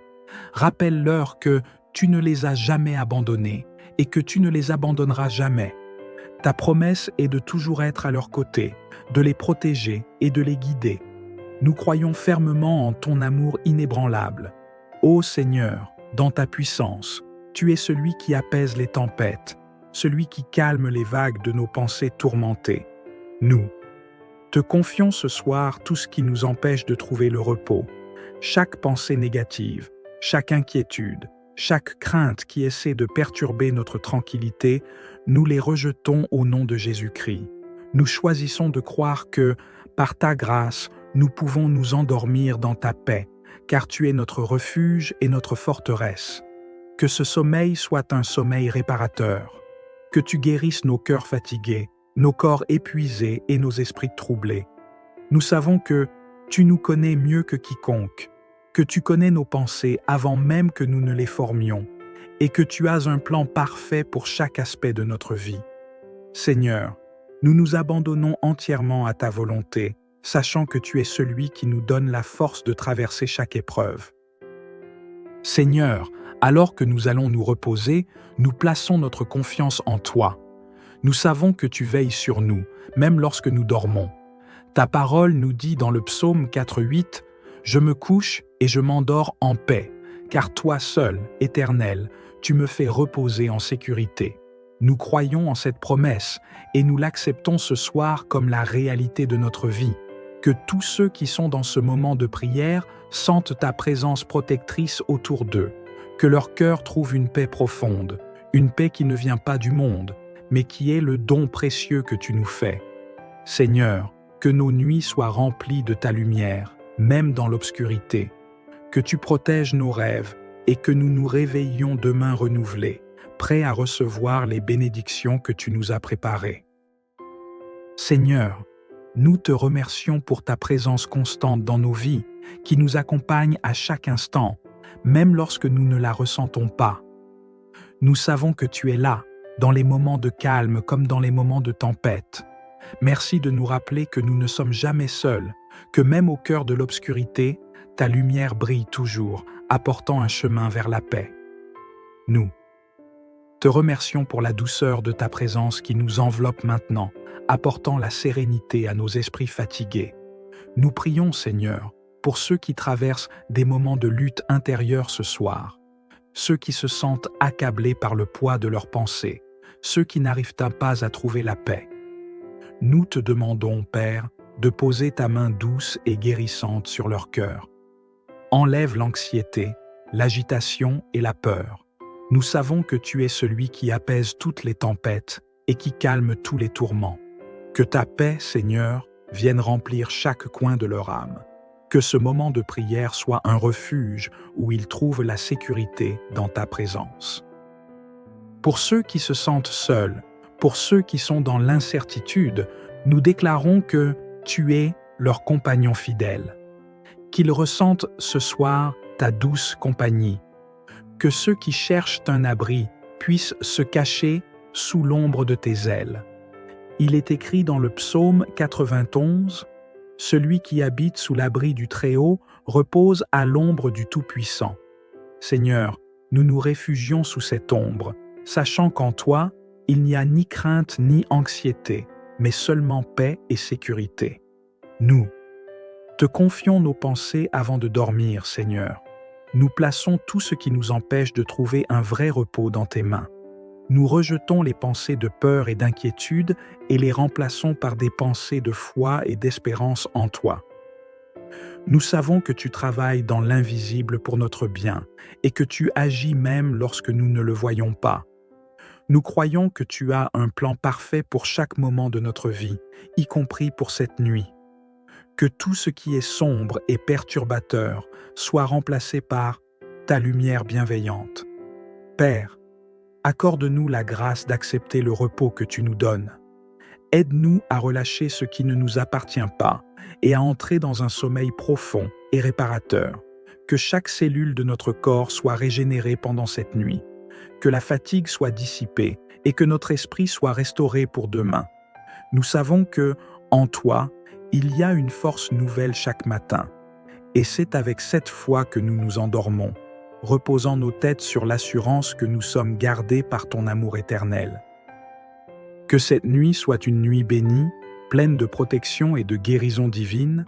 Rappelle-leur que tu ne les as jamais abandonnés et que tu ne les abandonneras jamais. Ta promesse est de toujours être à leur côté, de les protéger et de les guider. Nous croyons fermement en ton amour inébranlable. Ô Seigneur, dans ta puissance, tu es celui qui apaise les tempêtes, celui qui calme les vagues de nos pensées tourmentées. Nous te confions ce soir tout ce qui nous empêche de trouver le repos, chaque pensée négative, chaque inquiétude, chaque crainte qui essaie de perturber notre tranquillité, nous les rejetons au nom de Jésus-Christ. Nous choisissons de croire que, par ta grâce, nous pouvons nous endormir dans ta paix, car tu es notre refuge et notre forteresse. Que ce sommeil soit un sommeil réparateur, que tu guérisses nos cœurs fatigués, nos corps épuisés et nos esprits troublés. Nous savons que tu nous connais mieux que quiconque, que tu connais nos pensées avant même que nous ne les formions, et que tu as un plan parfait pour chaque aspect de notre vie. Seigneur, nous nous abandonnons entièrement à ta volonté, sachant que tu es celui qui nous donne la force de traverser chaque épreuve. Seigneur, alors que nous allons nous reposer, nous plaçons notre confiance en toi. Nous savons que tu veilles sur nous, même lorsque nous dormons. Ta parole nous dit dans le psaume 4:8 « Je me couche et je m'endors en paix, car toi seul, Éternel, tu me fais reposer en sécurité. » Nous croyons en cette promesse et nous l'acceptons ce soir comme la réalité de notre vie. Que tous ceux qui sont dans ce moment de prière sentent ta présence protectrice autour d'eux, que leur cœur trouve une paix profonde, une paix qui ne vient pas du monde, mais qui est le don précieux que tu nous fais. Seigneur, que nos nuits soient remplies de ta lumière, même dans l'obscurité, que tu protèges nos rêves et que nous nous réveillions demain renouvelés, prêts à recevoir les bénédictions que tu nous as préparées. Seigneur, nous te remercions pour ta présence constante dans nos vies, qui nous accompagne à chaque instant, même lorsque nous ne la ressentons pas. Nous savons que tu es là, dans les moments de calme comme dans les moments de tempête. Merci de nous rappeler que nous ne sommes jamais seuls, que même au cœur de l'obscurité, ta lumière brille toujours, apportant un chemin vers la paix. Nous te remercions pour la douceur de ta présence qui nous enveloppe maintenant, apportant la sérénité à nos esprits fatigués. Nous prions, Seigneur, pour ceux qui traversent des moments de lutte intérieure ce soir, ceux qui se sentent accablés par le poids de leurs pensées, ceux qui n'arrivent pas à trouver la paix. Nous te demandons, Père, de poser ta main douce et guérissante sur leur cœur. Enlève l'anxiété, l'agitation et la peur. Nous savons que tu es celui qui apaise toutes les tempêtes et qui calme tous les tourments. Que ta paix, Seigneur, vienne remplir chaque coin de leur âme. Que ce moment de prière soit un refuge où ils trouvent la sécurité dans ta présence. Pour ceux qui se sentent seuls, pour ceux qui sont dans l'incertitude, nous déclarons que tu es leur compagnon fidèle. Qu'ils ressentent ce soir ta douce compagnie. Que ceux qui cherchent un abri puissent se cacher sous l'ombre de tes ailes. Il est écrit dans le psaume 91, « Celui qui habite sous l'abri du Très-Haut repose à l'ombre du Tout-Puissant. » Seigneur, nous nous réfugions sous cette ombre, sachant qu'en toi, il n'y a ni crainte ni anxiété, mais seulement paix et sécurité. Nous te confions nos pensées avant de dormir, Seigneur. Nous plaçons tout ce qui nous empêche de trouver un vrai repos dans tes mains. Nous rejetons les pensées de peur et d'inquiétude et les remplaçons par des pensées de foi et d'espérance en toi. Nous savons que tu travailles dans l'invisible pour notre bien et que tu agis même lorsque nous ne le voyons pas. Nous croyons que tu as un plan parfait pour chaque moment de notre vie, y compris pour cette nuit. Que tout ce qui est sombre et perturbateur soit remplacé par ta lumière bienveillante. Père, accorde-nous la grâce d'accepter le repos que tu nous donnes. Aide-nous à relâcher ce qui ne nous appartient pas et à entrer dans un sommeil profond et réparateur. Que chaque cellule de notre corps soit régénérée pendant cette nuit. que la fatigue soit dissipée et que notre esprit soit restauré pour demain. Nous savons que, en toi, il y a une force nouvelle chaque matin. Et c'est avec cette foi que nous nous endormons, reposant nos têtes sur l'assurance que nous sommes gardés par ton amour éternel. Que cette nuit soit une nuit bénie, pleine de protection et de guérison divine,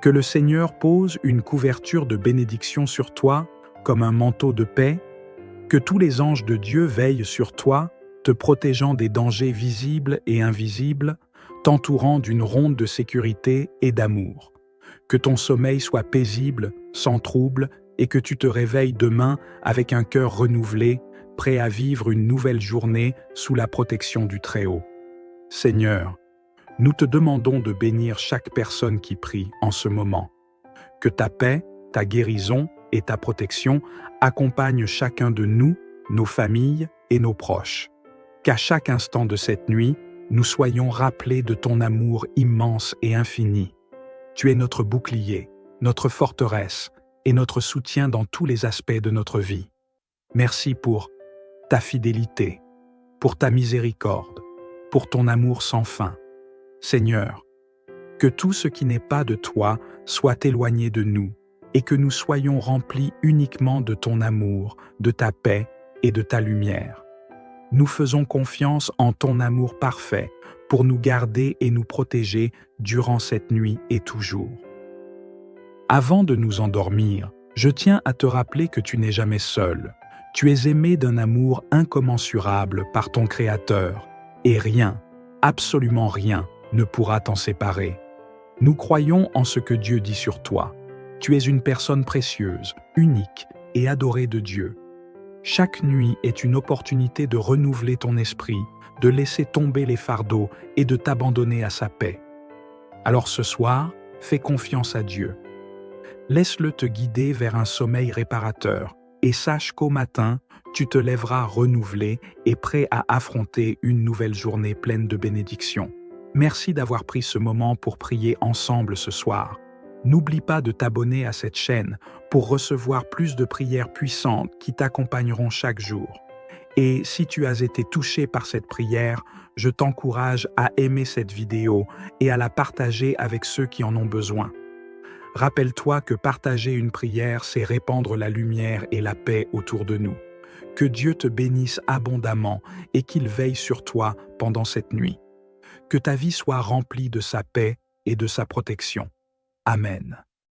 que le Seigneur pose une couverture de bénédiction sur toi, comme un manteau de paix, que tous les anges de Dieu veillent sur toi, te protégeant des dangers visibles et invisibles, t'entourant d'une ronde de sécurité et d'amour. Que ton sommeil soit paisible, sans trouble, et que tu te réveilles demain avec un cœur renouvelé, prêt à vivre une nouvelle journée sous la protection du Très-Haut. Seigneur, nous te demandons de bénir chaque personne qui prie en ce moment. Que ta paix, ta guérison et ta protection accompagnent chacun de nous, nos familles et nos proches. Qu'à chaque instant de cette nuit, nous soyons rappelés de ton amour immense et infini. Tu es notre bouclier, notre forteresse et notre soutien dans tous les aspects de notre vie. Merci pour ta fidélité, pour ta miséricorde, pour ton amour sans fin. Seigneur, que tout ce qui n'est pas de toi soit éloigné de nous et que nous soyons remplis uniquement de ton amour, de ta paix et de ta lumière. Nous faisons confiance en ton amour parfait pour nous garder et nous protéger durant cette nuit et toujours. Avant de nous endormir, je tiens à te rappeler que tu n'es jamais seul. Tu es aimé d'un amour incommensurable par ton Créateur, et rien, absolument rien, ne pourra t'en séparer. Nous croyons en ce que Dieu dit sur toi. Tu es une personne précieuse, unique et adorée de Dieu. Chaque nuit est une opportunité de renouveler ton esprit, de laisser tomber les fardeaux et de t'abandonner à sa paix. Alors ce soir, fais confiance à Dieu. Laisse-le te guider vers un sommeil réparateur et sache qu'au matin, tu te lèveras renouvelé et prêt à affronter une nouvelle journée pleine de bénédictions. Merci d'avoir pris ce moment pour prier ensemble ce soir. N'oublie pas de t'abonner à cette chaîne pour recevoir plus de prières puissantes qui t'accompagneront chaque jour. Et si tu as été touché par cette prière, je t'encourage à aimer cette vidéo et à la partager avec ceux qui en ont besoin. Rappelle-toi que partager une prière, c'est répandre la lumière et la paix autour de nous. Que Dieu te bénisse abondamment et qu'il veille sur toi pendant cette nuit. Que ta vie soit remplie de sa paix et de sa protection. Amen.